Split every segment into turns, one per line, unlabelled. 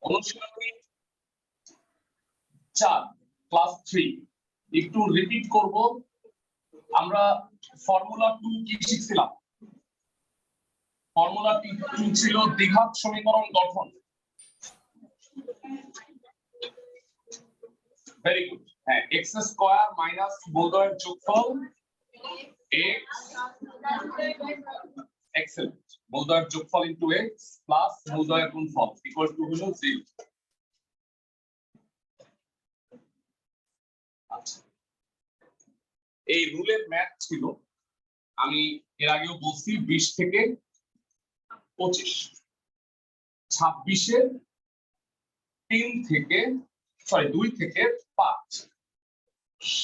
অনুশীলনী 4 ক্লাস 3 একটু রিপিট করব। আমরা ফর্মুলা 2 কি শিখছিলাম? ফর্মুলা 2 ছিল দ্বিঘাত সমীকরণ গঠন। Very good. হ্যাঁ, x স্কয়ার মাইনাস মূলদয়ের যোগফল x, এক্সেলেন্ট, মূলদয়ের যোগফল ইনটু x প্লাস মূলদয়ের গুণফল ইকুয়াল টু হলো 0। আচ্ছা, এই রুলের ম্যাথ ছিল, আমি এর আগেও বলছি 20 থেকে 25, 26-এর 2 থেকে 5,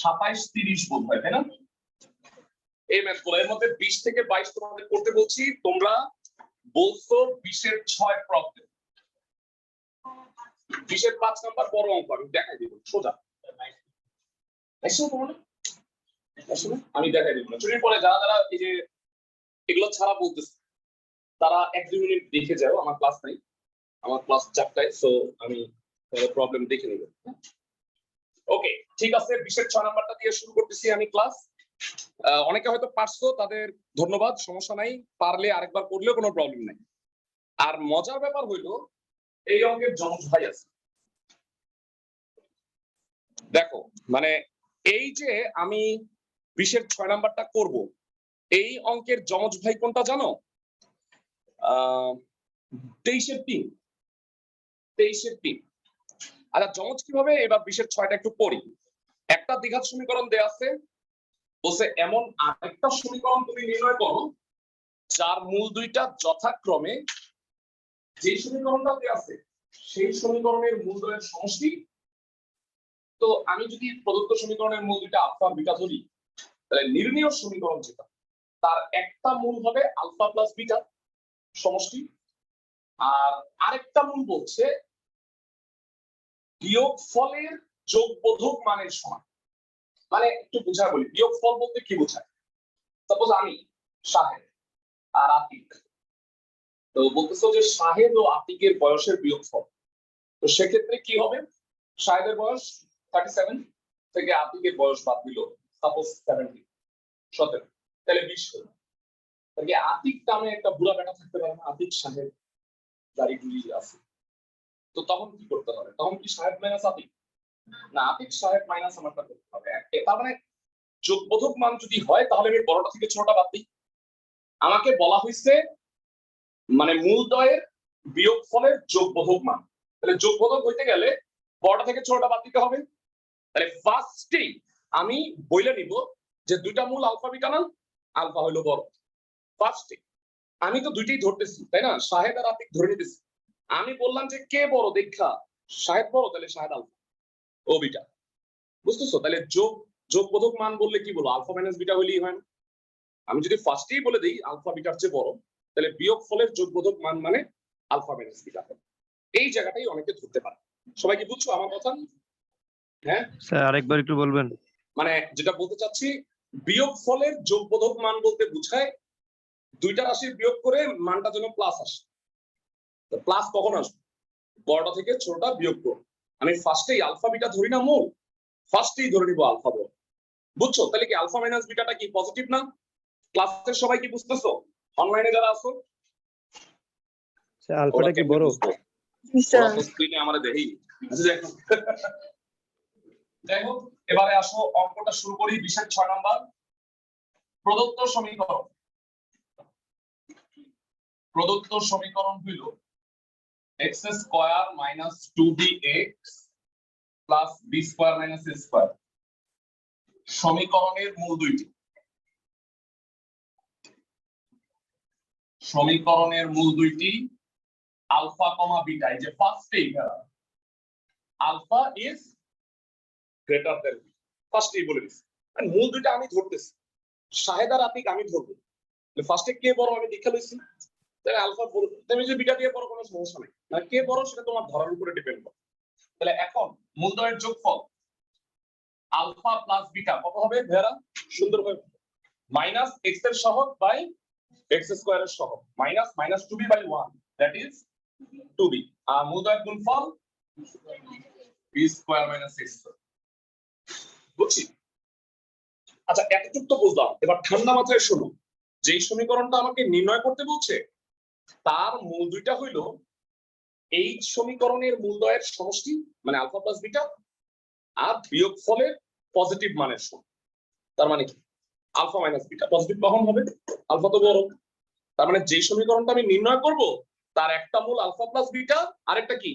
27-30 বোধ হয়, তাই না? এই ম্যাথগুলো এর মধ্যে 20 থেকে 22 তোমাদের করতে বলছি, তোমরা বলছো 20-এর 6 প্রবলেম, 20-এর 5 নাম্বার বড় অঙ্ক আমি দেখাই দিব সোজা। আমি দেখাই দিব না, ছুটির পরে যারা যারা এই যে এগুলো ছাড়া বলতেছে তারা 1-2 মিনিট দেখে যাও, আমার ক্লাস নাই, আমার ক্লাস 4টায়, সো আমি প্রবলেম দেখে নেব। ওকে, ঠিক আছে, 20-এর 6 নাম্বারটা দিয়ে শুরু করতেছি আমি ক্লাস। অনেকে হয়তো পারছো, তাদের ধন্যবাদ, সমস্যা নাই, পারলে আরেকবার করলেও কোনো প্রবলেম নাই। আর মজার ব্যাপার হইলো এই অঙ্কের যমজ ভাই আছে। দেখো, মানে এই যে আমি 20-এর 6 নাম্বারটা করব, এই অঙ্কের যমজ ভাই কোনটা জানো? 23-এর 3। 23-এর 3। আচ্ছা, যমজ কিভাবে? এবার 20-এর 6টা একটু পড়ি। একটা দ্বিঘাত সমীকরণ দেয়া আছে, বলছে এমন আরেকটা সমীকরণ তুমি নির্ণয় করো যার মূল দুইটা যথাক্রমে যে সমীকরণটা দেয়া আছে সেই সমীকরণের মূলদ্বয়ের সমষ্টি। তো আমি যদি প্রদত্ত সমীকরণের মূল দুইটা আলফা আর বিটা ধরি, তাহলে নির্ণীয় সমীকরণ যেটা, তার একটা মূল হবে আলফা প্লাস বিটা সমষ্টি, আর আরেকটা মূল বলছে বিয়োগফলের যোগবোধক মানের সমান। মানে একটু বুঝায় বলি, বিয়োগফল বলতে কি বোঝায়? সাপোজ আমি শাহেদ আর আতিক, তো বলতেছো যে শাহেদ ও আতিকের বয়সের বিয়োগফল, তো সেক্ষেত্রে কি হবে? শাহেদের বয়স 37 থেকে আতিকের বয়স বাদ দিল সাপোজ 17, তাহলে 20 হলো। তাহলে আতিক নামে একটা বুড়া বেটা থাকতে পারে না? আতিক সাহেব গাড়ি গুলি আছে, তো তখন কি করতে হবে? তখন কি সাহেব মাইনাস আতিক? না, আতিক সাহেব মাইনাস আমারটা করতে হবে। তার মানে যোগবোধক মান যদি হয় তাহলে আমি বড়টা থেকে ছোটটা বাদ দিই। আমাকে বলা হয়েছে মানে মূলদ্বয়ের বিয়োগফলের যোগবোধক মান, তাহলে যোগবোধক হইতে গেলে বড়টা থেকে ছোটটা বাদ দিতে হবে। তাহলে ফার্স্টেই আমি বইলে নিব যে দুইটা মূল আলফা বিটা না, আলফা হইলো বড়। ফার্স্টে আমি তো দুইটাই ধরতেছি, তাই না? শাহেদ আর আতিক ধরে নিতেছি। আমি বললাম যে কে বড় দেখা, শাহেদ বড়, তাহলে শাহেদ আলফা ও বিটা। বুঝতেছো? তাহলে যোগবোধক মান বললে কি বলো? আলফা মাইনাস বিটা হইলেই হয় না? আমি যদি ফার্স্টেই বলে দিই আলফা বিটার চেয়ে বড়, তাহলে বিয়োগফলের যোগবোধক মান মানে আলফা মাইনাস বিটা। এই জায়গাটাই অনেকে ধরতে পারে। সবাই কি বুঝছো আমার কথা? হ্যাঁ
স্যার, আরেকবার একটু বলবেন।
মানে যেটা বলতে চাচ্ছি, বিয়োগফলের যোগবোধক মান বলতে বোঝায় দুইটা রাশির বিয়োগ করে মানটা যেন প্লাস আসে। তো প্লাস কখন আসবে? বড়টা থেকে ছোটটা বিয়োগ করো। আমি ফার্স্টেই আলফা বিটা ধরি না মূল, ফার্স্টেই ধরে নিব আলফা বড়। বুঝছো? তাহলে কি আলফা মাইনাস বিটাটা কি পজিটিভ না? ক্লাসের সবাই কি বুঝতেছো? অনলাইনে যারা আছো,
স্যার, আলফাটা কি বড়?
স্ক্রিনে আমারে দেই। যাই হোক, এবারে আসো অঙ্কটা শুরু করি। 20-এর 6 নাম্বার প্রদত্ত সমীকরণ। প্রদত্ত সমীকরণ হইল x square minus 2bx plus b square minus a square. সমীকরণের মূল দুইটি, সমীকরণের মূল দুইটি আলফা কমা বিটা। এই যে ফার্স্টেই alpha is greater than B, ফার্স্টেই বলে দিছি। মূল দুইটা আমি ধরতেছি, শাহেদ আর আতিক আমি ধরবো। ফার্স্টে কে বড় আমি দেখে লইছি, তাহলে আলফা বড়, তুমি যে বিটা দিয়ে বড় কোনো সমস্যা নাই। মানে কে বড় সেটা তোমার ধরার উপরে ডিপেন্ড করে। তাহলে এখন মূলদ্বয়ের যোগফল আলফা প্লাস বিটা কত হবে ভেরা? সুন্দরভাবে মাইনাস x এর সহগ বাই x স্কয়ার এর সহগ, minus minus 2b by 1, that is 2b আর মূলদয়ের গুণফল b square minus a square. বুঝছি? আচ্ছা এতটুকু তো বুঝলাম, এবার ঠান্ডা মাথায় শোনো, যেই সমীকরণটা আমাকে নির্ণয় করতে বলছে তার মূল দুইটা হইল এই সমীকরণের মূলদয়ের সমষ্টি মানে আলফা প্লাস বিটা আর বিয়োগফলের পজিটিভ মানের সম। তার মানে কি আলফা মাইনাস বিটা পজিটিভ কখন হবে? আলফা তো বড়, তার মানে যে সমীকরণটা আমি নির্ণয় করব তার একটা মূল আলফা প্লাস বিটা আরেকটা কি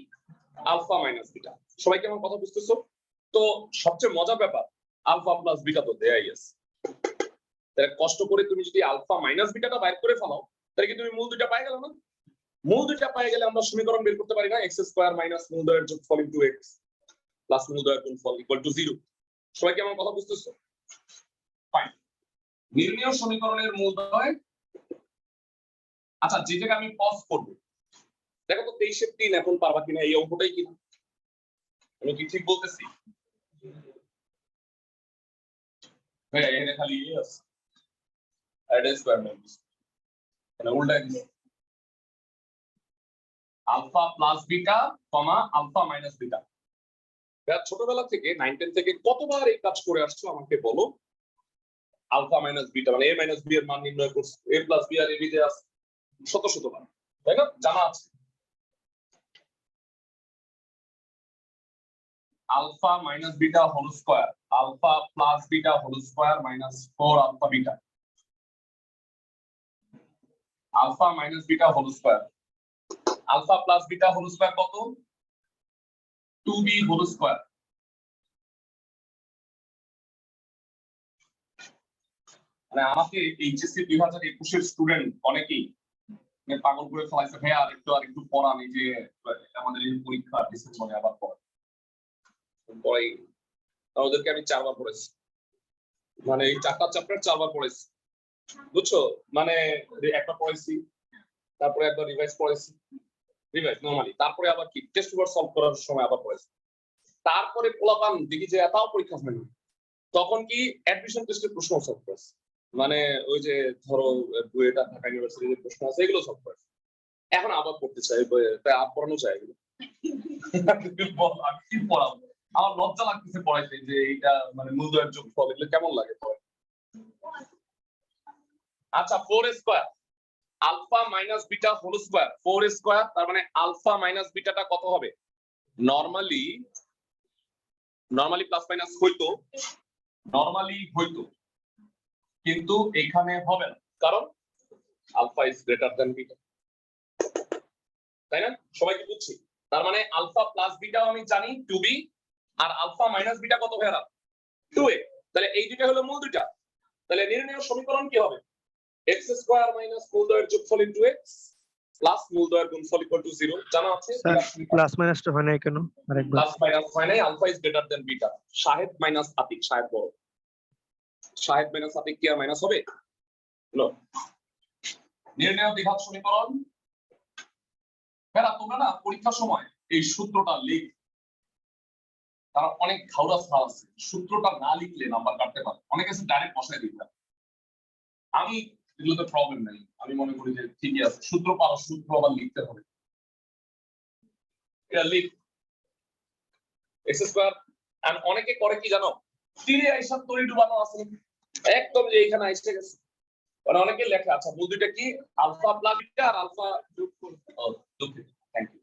আলফা মাইনাস বিটা। সবাই কি আমার কথা বুঝতেছো? তো সবচেয়ে মজার ব্যাপার আলফা প্লাস বিটা তো দেয়াই আছে, তাহলে কষ্ট করে তুমি যদি আলফা মাইনাস বিটাটা বাইর করে ফেলাও তাহলে কি তুমি মূল দুইটা পাই গেল না? মূল দুইটা পাই গেলে আমরা সমীকরণ বের করতে পারি না x স্কয়ার মাইনাস মূলদয়ের যোগফল ইনটু x প্লাস মূলদয়ের গুণফল ইকুয়াল টু 0। সবাই কি আমার কথা বুঝতেছো? ফাইন। নির্ণেয় সমীকরণের মূলদয়, আচ্ছা যে জায়গায় আমি পজ করব, দেখো তো 23 এর 3 এখন পারবা কিনা এই অঙ্কটাই কি আমি কি ঠিক বলতেছি? ভাই এখানে খালি ইয়েস এড স্কয়ার মাইনাস এটা উল্টা দিছি alpha plus beta comma alpha minus beta. ছোটবেলা থেকে 9 10 থেকে কতবার এই কাজ করে আসছো আমাকে বলো? আলফা মাইনাস বিটা মানে a মাইনাস b এর মান নির্ণয় করছো, a প্লাস b আর a b তে আছে শতবার, তাই না? জানা আছে alpha minus beta whole square alpha plus beta whole square minus 4 alpha beta alpha minus beta whole square alpha plus beta whole square কত? 2b whole square. মানে আমাকে এইচএসসি 2021 এর স্টুডেন্ট অনেকেই পাগল করে ফেলাইছে, ভাইয়া আর একটু পড়ান, এই যে আমাদের এই পরীক্ষা ডিসেম্বরে আবার পড়াই ওদেরকে আমি 4 বার পড়েছি, মানে এই 4টা চ্যাপ্টার 4 বার পড়েছি, বুঝছো? মানে একটা পড়েছি, তারপরে একবার রিভাইজ পড়েছি, রিভাইজ নরমালি, তারপরে আবার কি টেস্ট পেপার সলভ করার সময় আবার পড়েছি, তারপরে পোলাপান দেখি যে এটাও পরীক্ষা হয় না, তখন কি অ্যাডমিশন টেস্টের প্রশ্ন সলভ করেছে, মানে ওই যে ধরো বুয়েটা ঢাকা ইউনিভার্সিটির প্রশ্ন আছে এগুলো সলভ করেছে। এখন আবার পড়তে চাই, তাই আর পড়ানো চাই এগুলো। আমি কি পড়াবো? আমার লজ্জা লাগতেছে পড়াইতে যে এইটা মানে মূলদয়ের যোগফল এগুলো কেমন লাগে পড়াই। আচ্ছা 4 square alpha minus beta whole square 4 square, তার মানে আলফা মাইনাস বিটাটা কত হবে? নরমালি প্লাস মাইনাস হইতো, কিন্তু এখানে হবে না, কারণ alpha is greater than beta, তাই না? সবাই কি বুঝছি? তার মানে আলফা প্লাস বিটাও আমি জানি 2b আর আলফা মাইনাস বিটা কত ভাইরা? 2a। তাহলে এই দুটো হলো মূল দুইটা, তাহলে নির্ণেয় সমীকরণ কি হবে? x স্কয়ার মাইনাস মূলদয়ের যোগফল ইনটু x প্লাস মূলদয়ের গুণফল ইকুয়াল টু 0 জানা আছে।
প্লাস মাইনাসটা হয় না কেন? আরেকবার
প্লাস মাইনাস হয় নাই, alpha is greater than beta. Shahed minus Atik, Shahed বড়, শাহেদ মাইনাস আতিক কি আর মাইনাস হবে? নো। নির্ণেয় দ্বিঘাত সমীকরণ, ভাইরা তোমরা না পরীক্ষার সময় এই সূত্রটা লিখ, তারা অনেক ঘাউড়া ছাড় আছে, সূত্রটা না লিখলে নাম্বার কাটতে পারে, অনেকে আছে ডাইরেক্ট বসায় দিতে। আমি এগুলোতে প্রবলেম নেই, আমি মনে করি যে ঠিকই আছে, সূত্র পারো, সূত্র আবার লিখতে হবে, এটা লিখ x স্কয়ার। আর অনেকে করে কি জানো, তীরে আইসা তরি ডুবানো আছে একদম, যে এখানে আইসে গেছে, মানে অনেকে লেখে আচ্ছা মূল দুইটা কি আলফা প্লাস বিটা আর আলফা যোগ করে, দুঃখিত, থ্যাংক ইউ।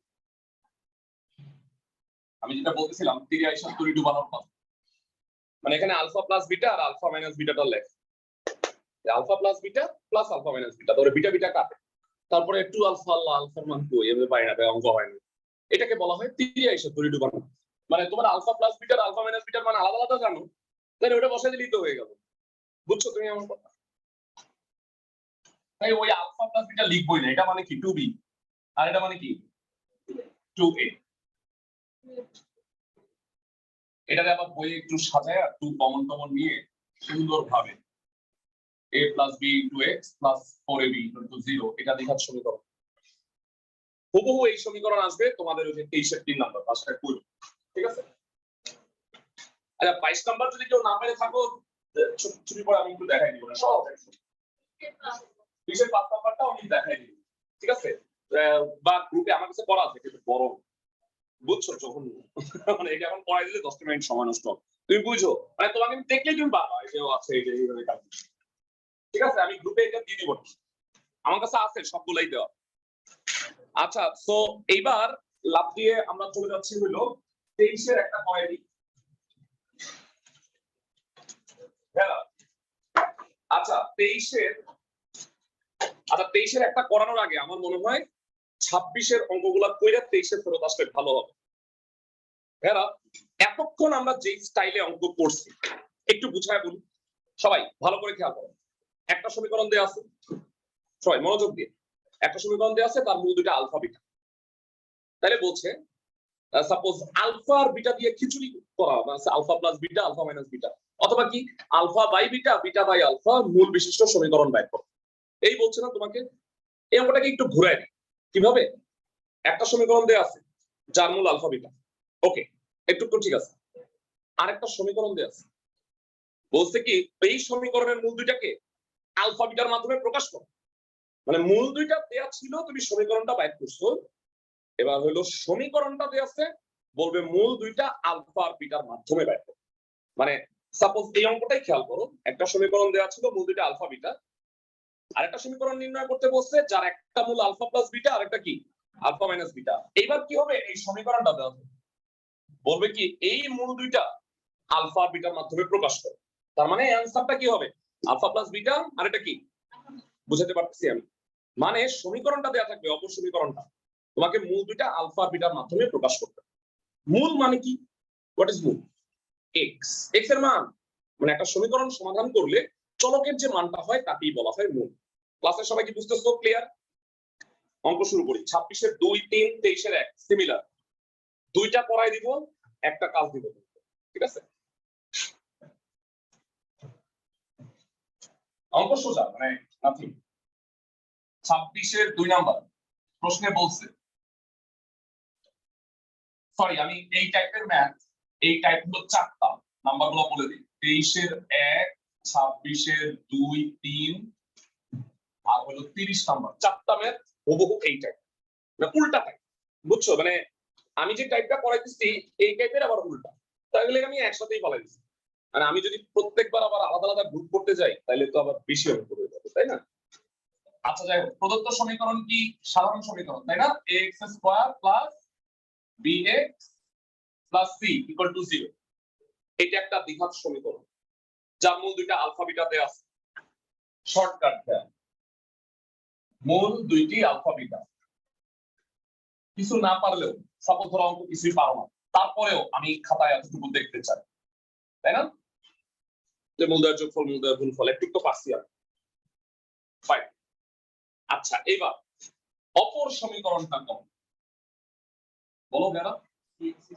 আমি যেটা বলতেছিলাম তীরে আইসা তরি ডুবানোর কথা, মানে এখানে আলফা প্লাস বিটা আর আলফা মাইনাস বিটাটা লেখে, alpha plus beta plus alpha minus beta, ধরে বিটা বিটা কাটে, তারপরে 2 আলফা আলফার মান 2 এভাবে পাই না, অঙ্ক হয় না, এটাকে বলা হয় তীরে আইসা তরি ডুবানো। মানে তোমার আলফা প্লাস বিটার আলফা মাইনাস বিটার মান আলাদা আলাদা জানো, তাহলে ওটা বসাই দিলেই তো হয়ে গেল, বুঝছো তুমি আমার কথা? তাই ওই আলফা প্লাস বিটা লিখবই না, এটা মানে কি 2b আর এটা মানে কি 2a, এটাতে আবার বইয়ে একটু সাজায় 2 কমন টমন নিয়ে সুন্দরভাবে a plus b into x plus 4ab equal to 0 এটা দ্বিঘাত সমীকরণ। হুবহু এই সমীকরণ আসবে তোমাদের ওই যে 23 এর 3 নাম্বার পাঁচটা করো, ঠিক আছে? আচ্ছা 22 নাম্বার যদি কেউ না পেরে থাকো ছুটি পরে আমি একটু দেখাই দিব না, সব 20 এর 5 নাম্বারটা আমি দেখাই দিব, ঠিক আছে? বা গ্রুপে আমার কাছে করা আছে কিন্তু বড়, বুঝছো? যখন মানে এটা এখন পড়াই দিলে 10 মিনিট সময় নষ্ট হবে। তুমি বুঝো, মানে তোমাকে আমি দেখলেই তুমি পাবা এই যে ও আছে এই যে এইভাবে কাজ। ঠিক আছে, আমি গ্রুপে এটা দিয়ে দিব, আমার কাছে আছে সবগুলাই দেওয়া। আচ্ছা, সো এইবার লাভ দিয়ে আমরা চলে যাচ্ছি হলো 23 এর একটা পয়েন্ট। হ্যাঁ, আচ্ছা 23 এর একটা করানোর আগে আমার মনে হয় 26 এর অঙ্কগুলা কইরা 23 এ ফেরত আসলে ভালো হবে। হ্যাঁ, এতক্ষণ আমরা যে স্টাইলে অঙ্ক করছি একটু বুঝায় বলি, সবাই ভালো করে খেয়াল করো। একটা সমীকরণ দেওয়া আছে, সবাই মনোযোগ দিয়ে, একটা সমীকরণ দেওয়া আছে, তার মূল দুইটা আলফা বিটা। তাহলে বলছে সাপোজ আলফা আর বিটা দিয়ে খিচুড়ি করা, মানে alpha plus beta, alpha minus beta, অথবা কি alpha by beta, beta by alpha, মূল বিশিষ্ট সমীকরণ বের করো। এই বলছে না তোমাকে? এই অঙ্কটাকে একটু ঘুরাই দিই। কিভাবে? একটা সমীকরণ দেওয়া আছে যার মূল আলফা বিটা, ওকে, একটু ঠিক আছে। আরেকটা সমীকরণ দেওয়া আছে, বলছে কি এই সমীকরণের মূল দুইটাকে আলফা বিটার মাধ্যমে প্রকাশ করো। মানে মূল দুইটা দেয়া ছিল, তুমি সমীকরণটা বাইর করছো, এবার হলো সমীকরণটা দেয়া আছে, বলবে মূল দুইটা আলফা আর বিটার মাধ্যমে বাইর করো। মানে সাপোজ এই অঙ্কটাই খেয়াল করো, একটা সমীকরণ দেয়া ছিল মূল দুইটা আলফা বিটা, আর একটা সমীকরণ নির্ণয় করতে বলছে যার একটা মূল আলফা প্লাস বিটা আর একটা কি আলফা মাইনাস বিটা। এইবার কি হবে, এই সমীকরণটা দেওয়া হবে, বলবে কি এই মূল দুইটা আলফা আর বিটার মাধ্যমে প্রকাশ করো। তার মানে অ্যানসারটা কি হবে, আলফা প্লাস বিটা, আর এটা কি বুঝাতে পারতেছি আমি? মানে সমীকরণটা দেয়া থাকবে, অপর সমীকরণটা তোমাকে মূল দুইটা আলফা আর বিটার মাধ্যমে প্রকাশ করতে। মূল মানে কি, হোয়াট ইজ মূল? এক্স, এক্স এর মান, মানে একটা সমীকরণ সমাধান করলে চলকের যে মানটা হয় তাকেই বলা হয় মূল। ক্লাসের সবাই কি বুঝতেছো? ক্লিয়ার? অঙ্ক শুরু করি। 26 এর 2, 3, 23 এর 1 সিমিলার, দুইটা করাই দিব, একটা কাজ দিব, ঠিক আছে? অঙ্ক সোজা, মানে নাথিং। 26 এর 2 নাম্বার প্রশ্নে বলছে, সরি আমি এই টাইপের ম্যাথ, এই টাইপ হলো চারটা, নাম্বারগুলো বলে দিই। 23 এর 1, 26 এর 2, 3 আর হলো 30 নাম্বার, চারটা ম্যাথ হুবহু এই টাইপ, মানে উল্টা টাইপ, বুঝছো? মানে আমি যে টাইপটা করাইতেছি এই টাইপের আবার উল্টা, তাহলে আমি একসাথেই বলাই দিচ্ছি। মানে আমি যদি প্রত্যেকবার আবার আলাদা আলাদা গ্রুপ করতে যাই তাহলে তো আবার বেশি অঙ্ক হয়ে যাবে, তাই না? আচ্ছা যাই হোক, প্রদত্ত সমীকরণ কি সাধারণ সমীকরণ, তাই না? ax square plus bx plus c equal to 0। এটা একটা দ্বিঘাত সমীকরণ যার মূল দুইটা আলফা বিটা দেয়া আছে। শর্টকাট দেয়া, মূল দুইটি আলফা বিটা। কিছু না পারলেও, সাপোজ ধরো অঙ্ক কিছুই পারো না, তারপরেও আমি খাতায় এতটুকু দেখতে চাই, তাই না? যে মূলদয়ের যোগফল, মূলদয়ের গুণফল, একটু তো পারছি আমি। ফাইন। আচ্ছা এবার অপর সমীকরণটা কম বলো যারা, cx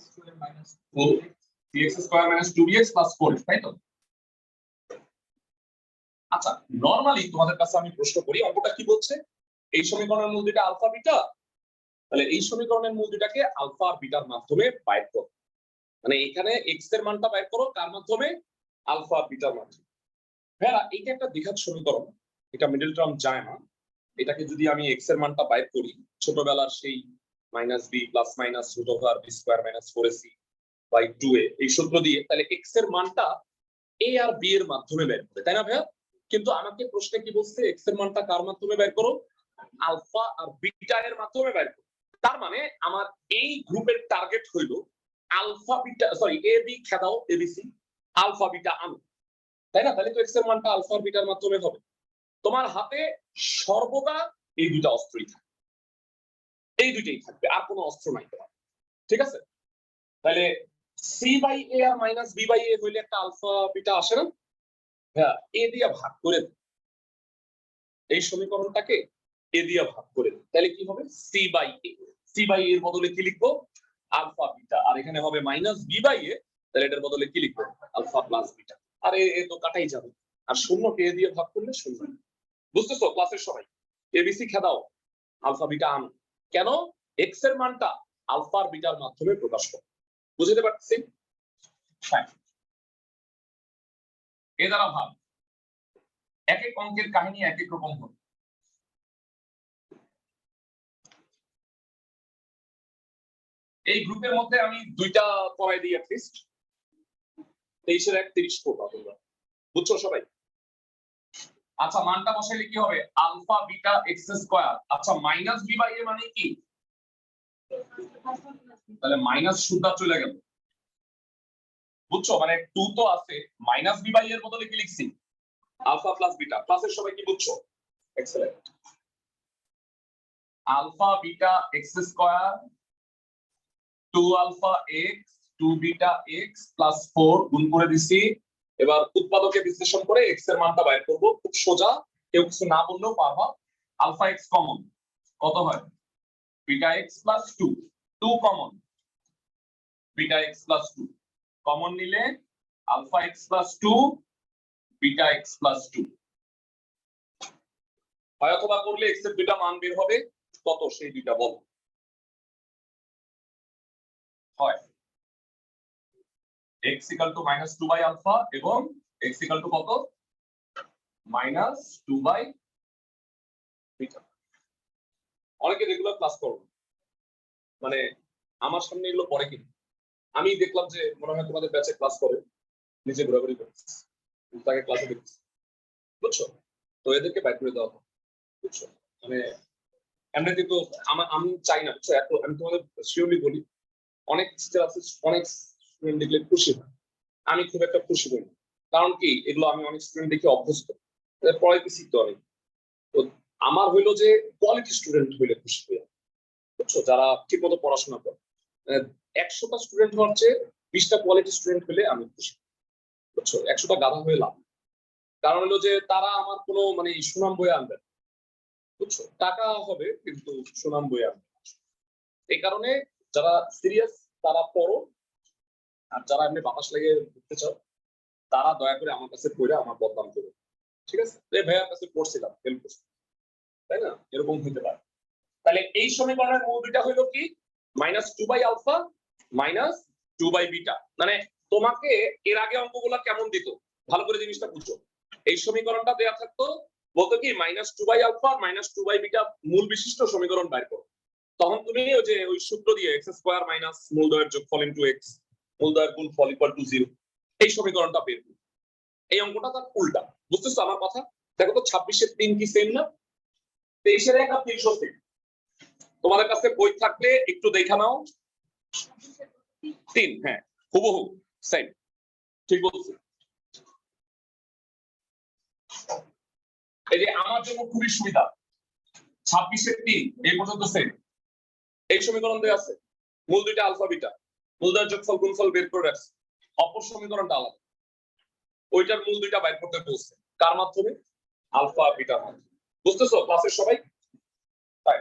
square minus 2bx plus 4x, তাই তো? আচ্ছা নরমালি তোমাদের কাছে আমি প্রশ্ন করি, অঙ্কটা কি বলছে, এই সমীকরণের মূল দুইটা আলফা বিটা, তাহলে এই সমীকরণের মূল দুইটাকে আলফা আর বিটার মাধ্যমে বাইর করো। মানে এখানে এক্স এর মানটা বাইর করো কার মাধ্যমে, আলফা আর বিটার মাধ্যমে। হ্যাঁ, এটা একটা দ্বিঘাত সমীকরণ, এটা মিডল টার্ম যায় না। এটাকে যদি আমি এক্স এর মানটা বাইর করি ছোটবেলার সেই minus B plus minus root over B square minus 4ac by 2a এই সূত্র দিয়ে, তাহলে এক্স এর মানটা এ আর বি এর মাধ্যমে বের করে, তাই না ভাইয়া? কিন্তু আমাকে প্রশ্নে কি বলছে, এক্স এর মানটা কার মাধ্যমে বের করো, আলফা আর বিটা এর মাধ্যমে বের করো। তার মানে আমার এই গ্রুপের টার্গেট হইলো alpha beta, sorry A B খেদাও, ABC, alpha beta আনো, তাই না? তাহলে তো এক্স এর মানটা আলফা আর বিটার মাধ্যমে হবে। তোমার হাতে সর্বদা এই দুইটা অস্ত্রই থাকবে, এই দুইটাই থাকবে, আর কোনো অস্ত্র নাই তোমার, ঠিক আছে? তাহলে সি বাই এ আর মাইনাস বি বাই এ হইলে একটা আলফা বিটা আসে না? হ্যাঁ, এ দিয়ে ভাগ করে এই সমীকরণটাকে এ দিয়ে ভাগ করে, তাহলে কি হবে, C by A, C by এর বদলে কি লিখবো, আলফা বিটা, আর এখানে হবে মাইনাস বি বাই এ, তাহলে এটার বদলে কি লিখবো, আলফা প্লাস বিটা। আর এ তো কাটাই যাবে, আর শূন্যকে এ দিয়ে ভাগ করলে শূন্য। বুঝতেছো ক্লাসের সবাই? এবিসি খেদাও, আলফা বিটা আনো, কেন? এক্স এর মানটা আলফা আর বিটার মাধ্যমে প্রকাশ করো, বুঝতে পারছি? হ্যাঁ, এ দ্বারা ভাব, এক এক অঙ্কের কাহিনী এক এক রকম হবে। এই গ্রুপের মধ্যে আমি দুইটা করাই দিই অ্যাটলিস্ট 23 এর 31 করবা তোমরা, বুঝছো সবাই? আচ্ছা মানটা বসাইলে কি হবে? Alpha beta X square. আচ্ছা মাইনাস বি বাই এ মানে কি? তাহলে মাইনাস সুদ্ধা চলে গেল, বুঝছো? মানে 2 তো আছে, মাইনাস বি বাই এর বদলে কি লিখছি? Alpha plus beta. ক্লাসের সবাই কি বুঝছো? Excellent. Alpha beta X square 2 alpha X 2 beta x plus 4 গুণ করে দিছি। এবার উৎপাদকে বিশ্লেষণ করে এক্স এর মানটা বাইর করব। খুব সোজা, কেউ কিছু না বললেও পারবা। আলফা এক্স কমন কত হয়? Beta x plus 2, 2 common, beta x plus 2 common নিলে alpha x plus 2 beta x plus 2 হয়, অথবা করলে এক্স এর দুইটা মান বের হবে। কত সেই দুইটা বল? হয় x equal to -2 by alpha এবং x equal to কত? -2 by beta। অনেকে রেগুলার ক্লাস করো, মানে আমার সামনে এগুলো পড়ে কি? আমি দেখলাম যে মনে হয় তোমাদের ব্যাচে ক্লাস করে, নিজে ঘোরাঘুরি করছে, তাকে ক্লাসে দেখছি, বুঝছো? তো এদেরকে বাইর করে দেওয়া হয়, বুঝছো? মানে এমনিতে তো আমি চাই না, বুঝছো? এত আমি তোমাদের শিওরলি বলি, অনেক টিচার আছে, অনেক স্টুডেন্ট দেখলে খুশি হয়, আমি খুব একটা খুশি হই না। কারণ কি, এগুলো আমি অনেক স্টুডেন্ট দেখে অভ্যস্ত, পড়াইতে শিখতে অনেক। তো আমার হইলো যে কোয়ালিটি স্টুডেন্ট হইলে খুশি হই, বুঝছো? যারা ঠিক মতো পড়াশোনা করে। 100টা স্টুডেন্ট হওয়ার চেয়ে 20টা কোয়ালিটি স্টুডেন্ট হলে আমি খুশি, বুঝছো? 100টা গাধা হয়ে লাভ। কারণ হলো যে তারা আমার কোনো মানে সুনাম বয়ে আনবে, বুঝছো? টাকা হবে কিন্তু সুনাম বয়ে আনবে। এই কারণে যারা সিরিয়াস তারা পড়ো, আর যারা এমনি বাতাস লেগে ঘুরতে চাও তারা দয়া করে আমার কাছে পড়ে আমার বদনাম করো, ঠিক আছে? ভাইয়ার কাছে পড়ছিলাম, হেল্প করছি, তাই না? এরকম হতে পারে। তাহলে এই সমীকরণের মূল দুইটা হইলো কি? -2 বাই আলফা -2 বাই বিটা। মানে তোমাকে এর আগে অঙ্কগুলো কেমন দিত, ভালো করে জিনিসটা বুঝো। এই সমীকরণটা দেয়া থাকতো, বলতো কি -2 বাই আলফা -2 বাই বিটা মূল বিশিষ্ট সমীকরণ বাইর করো। তখন তুমি ওই যে ওই সূত্র দিয়ে x স্কয়ার মাইনাস মূলদ্বয়ের যোগফল ইনটু x মূলদ্বয়ের গুণফল ইকুয়াল টু 0, এই সমীকরণটা বের করো। এই অঙ্কটা তার উল্টা, বুঝতেছো আমার কথা? দেখো তো 26 এর 3 কি সেম না? 23 এর 1 আর 300 সেম। তোমাদের কাছে বই থাকলে একটু দেখা নাও। 3, হ্যাঁ হুবহু সেম, ঠিক বলছি। এই যে আমার জন্য খুবই সুবিধা, 26 এর 3 এই পর্যন্ত সেম। এই সমীকরণ দেয়া আছে, মূল দুইটা আলফা বিটা, মূলদ্বয়ের যোগফল গুণফল বের করে রাখছে। অপর সমীকরণটা আলাদা, ওইটার মূল দুইটা বাইর করতে বলছে। কার মাধ্যমে? আলফা বিটার মাধ্যমে। বুঝতেছো ক্লাসের সবাই? তাই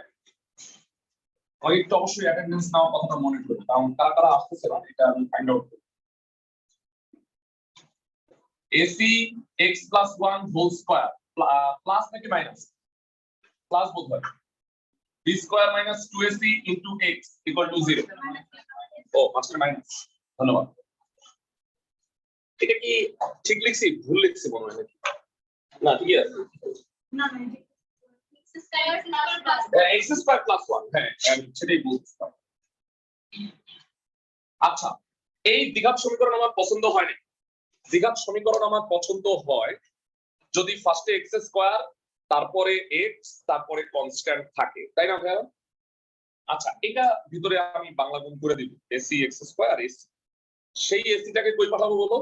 আমি একটু অবশ্যই অ্যাটেন্ডেন্স নেওয়ার কথাটা মনে করি, কারণ কারা কারা আসতেছে না এটা আমি ফাইন্ড আউট করি। AC x plus 1 whole square plus নাকি মাইনাস? প্লাস বোধ হয়। b square minus 2ac into x equal to 0। ও মাস্টার মাইনাস, ধন্যবাদ। এটা কি ঠিক লিখছি, ভুল লিখছি মনে হয় নাকি? না ঠিক আছে,
না না
x স্কয়ার প্লাস 1, হ্যাঁ আমি সেটাই বলছিলাম। আচ্ছা এই দ্বিঘাত সমীকরণ আমার পছন্দ হয় না। দ্বিঘাত সমীকরণ আমার পছন্দ হয় যদি ফার্স্টে x স্কয়ার, তারপরে x, তারপরে কনস্ট্যান্ট থাকে, তাই না ভাইয়া? আচ্ছা এটা ভিতরে আমি বাংলা গুণ করে দিব, এসি x স্কয়ার এসি, সেই এসিটাকে কই পাঠাবো বলো?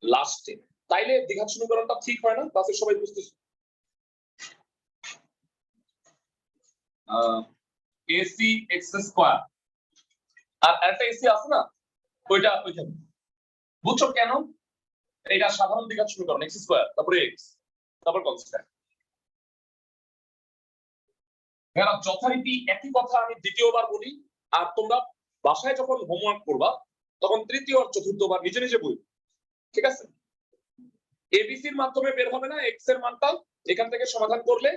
লাস্টে। তাইলে দ্বিঘাত সমীকরণটা ঠিক হয় না? ক্লাসের সবাই বুঝতেছো? এসি এক্স স্কয়ার আর একটা এসি আছে না, ওইটা ওইখানে, বুঝছো কেন? এটা সাধারণ দ্বিঘাত সমীকরণ, এক্স স্কয়ার তারপরে এক্স তারপর কনস্ট্যান্ট। এরা যথারীতি একই কথা আমি দ্বিতীয়বার বলি, আর তোমরা বাসায় যখন হোমওয়ার্ক করবা তখন তৃতীয় আর চতুর্থবার নিজে নিজে বই, ঠিক আছে? এবিসির মাধ্যমে বের হবে না এক্স এর মানটা, এখান থেকে সমাধান করলে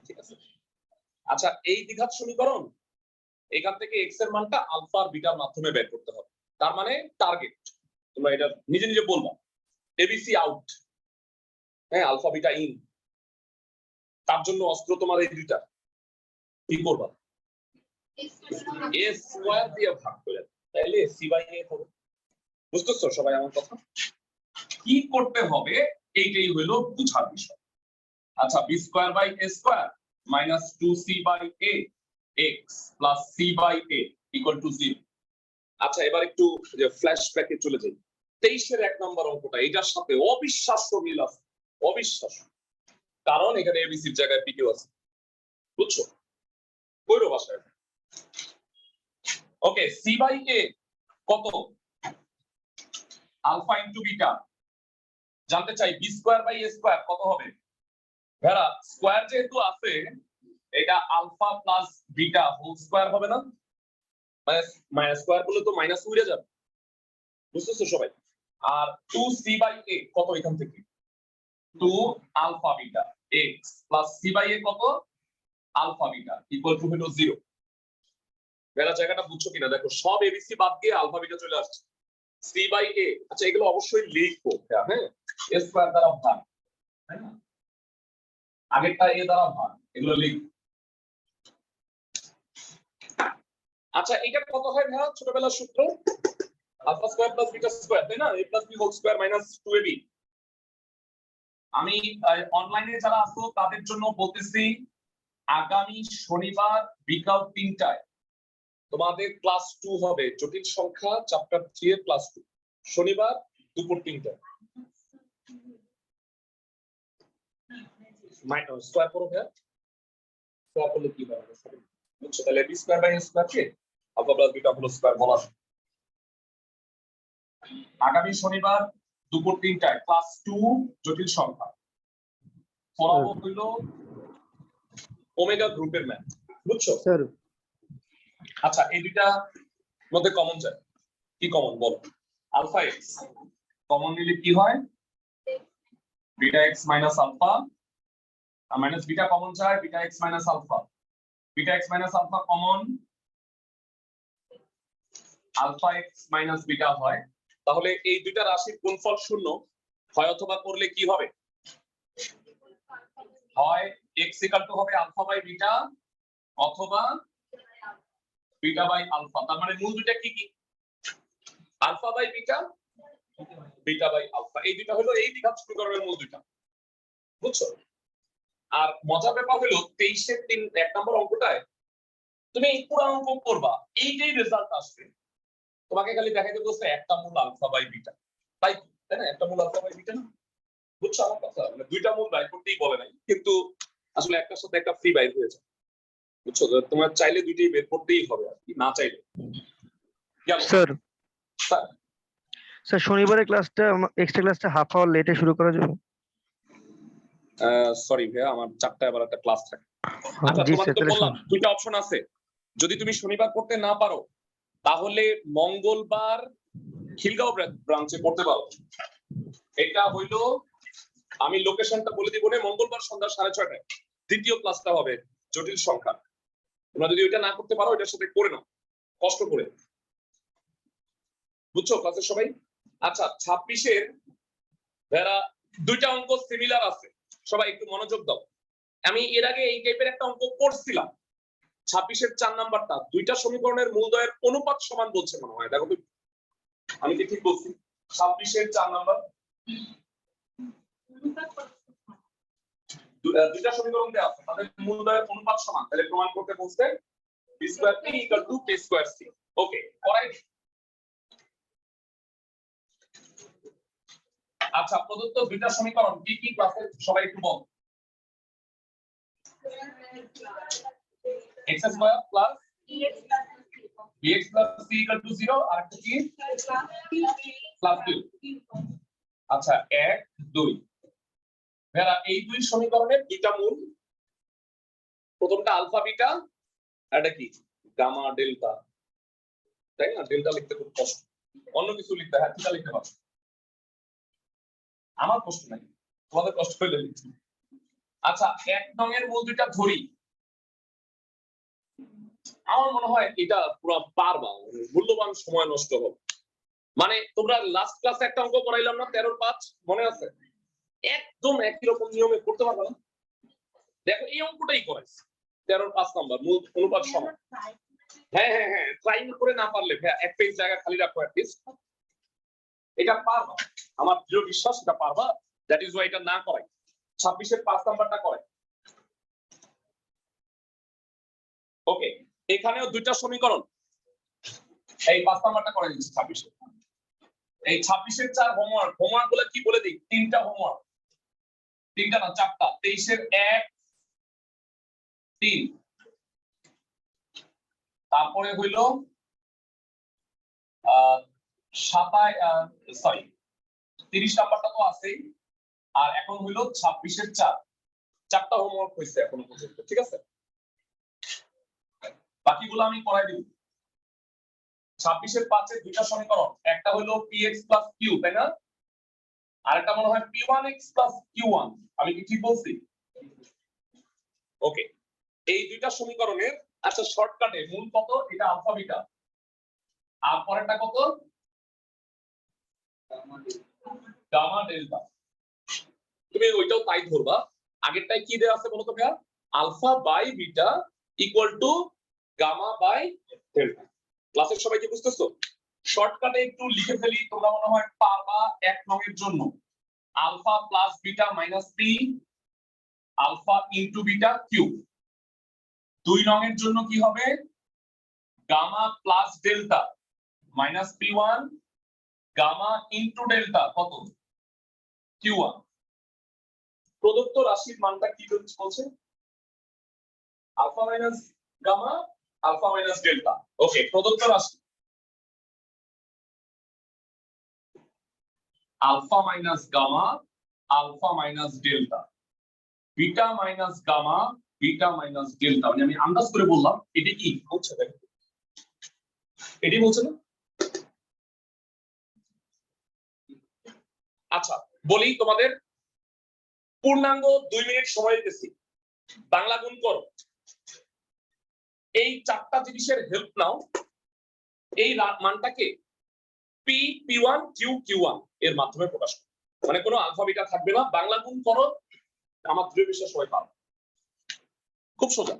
ঠিক আছে। আচ্ছা এই দ্বিঘাত সমীকরণ, এখান থেকে এক্স এর মানটা আলফা আর বিটার মাধ্যমে বের করতে হবে। তার মানে টার্গেট, তোমরা এটা নিজে নিজে বলবা, এবিসি আউট, হ্যাঁ আলফা বিটা ইন। তার জন্য অস্ত্র তোমার এই দুইটা, কি করবা? এ স্কয়ার দিয়ে ভাগ করে, তাইলে সি বাই এ হবে। বুঝতেছো সবাই আমার কথা? কি করতে হবে এইটাই হলো বুঝার বিষয়। আচ্ছা, B square by A square minus 2c by a x plus c by a equal to 0। আচ্ছা, এবার একটু যে ফ্ল্যাশব্যাকে চলে যাই। 23 এর 1 নম্বর অঙ্কটা এটার সাথে অবিশ্বাস্য মিল আছে, অবিশ্বাস্য। কারণ এখানে এবিসির জায়গায় পিকিউ আছে, বুঝছো? কইরো ভাষায়। ওকে, সি বাই এ কত? Alpha into beta. জানতে চাই B square by A square কত হবে? ভেড়া স্কয়ার যেহেতু আছে, এটা alpha plus beta whole square হবে না? মাইনাস স্কয়ার বলে তো মাইনাস উড়ে যাবে, বুঝতেছো সবাই? আর 2c বাই a কত এখান থেকে? 2 alpha beta x plus c by a কত? আলফা বিটা ইকুয়াল টু হলো 0। বেলা জায়গাটা বুঝছো কিনা দেখো, সব এবিসি বাদ দিয়ে আলফা বিটা চলে আসছে। c বাই a, আচ্ছা এগুলো অবশ্যই লিখবো, হ্যাঁ, a স্কয়ার দ্বারা ভাগ, তাই না? আগেরটা a দ্বারা ভাগ, এগুলো লিখবো। আচ্ছা, এটা কত হয় ভাইয়া ছোটবেলার সূত্র? Alpha square plus beta square, তাই না? a plus b whole square minus 2ab। আমি অনলাইনে যারা আছো তাদের জন্য বলতেছি, আগামী শনিবার বিকাল 3টায় তোমাদের ক্লাস 2 হবে, জটিল সংখ্যা চ্যাপ্টার 3 এর ক্লাস 2, শনিবার দুপুর 3টায়। স্কয়ার করো ভাইয়া, স্কয়ার করলে কি হবে? বুঝছো? তাহলে B square by A square কে alpha plus beta whole square বলা হয়। আগামী শনিবার দুপুর 3টায় ক্লাস 2 জটিল সংখ্যা পড়াবো হইলো ওমেগা গ্রুপের ম্যাথ, বুঝছো
স্যার?
আচ্ছা, এই দুইটা মধ্যে কমন যায়, কি কমন বলো? আলফা এক্স কমন নিলে কি হয়? বিটা এক্স মাইনাস আলফা, আর মাইনাস বিটা কমন যায়, beta X minus alpha. Beta X minus alpha common, alpha X minus beta হয়। তাহলে এই দুইটা রাশির গুণফল শূন্য হয়, অথবা করলে কি হবে? হয় এক্স ইকুয়াল টু হবে আলফা বাই বিটা, অথবা বিটা বাই আলফা। তার মানে মূল দুইটা কি কি? Alpha by beta, beta by alpha. এই দুইটা হলো এই দ্বিঘাত সমীকরণের মূল দুইটা, বুঝছো? আর মজার ব্যাপার হলো 23 এর 1 নম্বর অঙ্কটায় তুমি এই পুরো অঙ্ক করবা, এইটাই রেজাল্ট আসবে। তোমাকে খালি দেখাইতে বলছে একটা মূল আলফা বাই বিটা, তাই না? একটা মূল আলফা বাই বিটা না, বুঝছো আমার কথা? মানে দুইটা মূল বাই করতেই বলে নাই, কিন্তু আসলে একটার সাথে একটা ফ্রি বাইর হয়েছে, বুঝছো? তোমার চাইলে দুইটাই বের করতেই হবে, আর কি না চাইলে।
স্যার, স্যার শনিবারের ক্লাসটা, এক্সট্রা ক্লাসটা হাফ আওয়ার লেটে শুরু করা যাবে?
সরি ভাইয়া, আমার 4টায় আবার একটা ক্লাস থাকে। আচ্ছা,
জি
তোমাদের
স্যার,
তো
তাহলে
বললাম দুইটা অপশন আছে। যদি তুমি শনিবার করতে না পারো, তাহলে মঙ্গলবার খিলগাঁও ব্রাঞ্চে করতে পারো। এটা হইলো, আমি লোকেশনটা বলে দিব না, মঙ্গলবার সন্ধ্যা 6:30টায় দ্বিতীয় ক্লাসটা হবে জটিল সংখ্যা। তোমরা যদি ওইটা না করতে পারো, এটার সাথে করে নাও কষ্ট করে, বুঝছো ক্লাসের সবাই? আচ্ছা, 26-এর ভেড়া দুইটা অঙ্ক সিমিলার আছে, সবাই একটু মনোযোগ দাও। আমি এর আগে এই টাইপের একটা অঙ্ক করছিলাম। 26-এর 4 নাম্বারটা দুইটা সমীকরণের মূলদ্বয়ের অনুপাত সমান বলছে মনে হয়, দেখো আমি কি ঠিক বলছি? 26-এর 4 নাম্বার দুইটা সমীকরণ দেওয়া আছে, তাদের মূলদ্বয়ের অনুপাত সমান, তাহলে প্রমাণ করতে বলছে b square p equal to k square c। ওকে, করাই। আচ্ছা, প্রদত্ত দুইটা সমীকরণ কি কি ক্লাসে সবাই একটু বল। x square plus bx plus c equal to 0, আর একটা কি প্লাস 2। আচ্ছা, 1 2 ভেড়া এই দুই সমীকরণের দুইটা মূল, প্রথমটা আলফা বিটা, এটা কি গামা ডেল্টা, তাই না? ডেল্টা লিখতে খুব কষ্ট, অন্য কিছু লিখতে, হ্যাঁ থিটা লিখতে পারো। আমার কষ্ট নাই, তোমাদের কষ্ট হইলে লিখছি। আচ্ছা, 1 নং এর মূল দুইটা ধরি, আমার মনে হয় এটা পুরো পারবা, মূল্যবান সময় নষ্ট হবে। মানে তোমরা লাস্ট ক্লাসে একটা অঙ্ক করাইলাম না 13-5, মনে আছে? একদম একই রকম নিয়মে করতে পারবে না? দেখো এই অঙ্কটাই করাইছে 13-5 নাম্বার মূল অনুপাত সমান। হ্যাঁ হ্যাঁ হ্যাঁ ট্রাই করে না পারলে এক পেজ জায়গা খালি রাখো অ্যাটলিস্ট। এটা পারবা, আমার দৃঢ় বিশ্বাস এটা পারবা। দ্যাট ইজ ওয়াই এটা না করাই, 26-এর 5 নাম্বারটা করাই। ওকে, এখানেও দুইটা সমীকরণ, এই 5 নাম্বারটা করে দিচ্ছি 26-এর। এই 26-এর 4 হোমওয়ার্ক, হোমওয়ার্ক গুলো কি বলে দিই, 3টা হোমওয়ার্ক, 3টা না 4টা। 23-এর 1 3, তারপরে হইল 30 নাম্বারটা তো আছেই, আর এখন হইল 26-এর 4, 4টা হোমওয়ার্ক হইছে এখনো পর্যন্ত, ঠিক আছে? বাকিগুলো আমি করাই দিব। 26-এর 5-এর দুইটা সমীকরণ, একটা হলো px q, তাই না? আরেকটা মনে হয় p1x q1, আমি কি ঠিক বলছি? ওকে, এই দুইটা সমীকরণের আচ্ছা শর্টকাটে মূল কত, এটা আলফা বিটা, আর পরেরটা কত, গামা ডেল্টা। তুমি ওইটাও তাই ধরবা। আগেরটাই কি দেওয়া আছে বলো তো ভাইয়া, alpha by beta equal to gamma by delta. ক্লাসের সবাই কি বুঝতেছো? শর্টকাটে একটু লিখে ফেলি, তোমরা মনে হয় পারবা। 1 নংয়ের জন্য alpha plus beta minus p alpha into beta cube. 2 নংয়ের জন্য কি হবে, gamma plus delta minus p1 gamma into delta কত, q1। প্রদত্ত রাশির মানটা কি বলছে, alpha minus gamma alpha minus delta. Okay, প্রদত্ত রাশি alpha minus gamma alpha minus delta, beta minus gamma beta minus delta. মানে আমি আন্দাজ করে বললাম, এটা কি বলছে, দেখো এটি বলছে না? আচ্ছা বলি তোমাদের, পূর্ণাঙ্গ 2 মিনিট সময় দিতেছি, বাংলা গুণ করো। এই 4টা জিনিসের হেল্প নাও, এই মানটাকে পি p1 q q1 এর মাধ্যমে প্রকাশ করো। মানে কোনো আলফা বিটা থাকবে না, বাংলা গুণ করো, আমার দৃঢ় বিশ্বাস সবাই পারবে, খুব সোজা।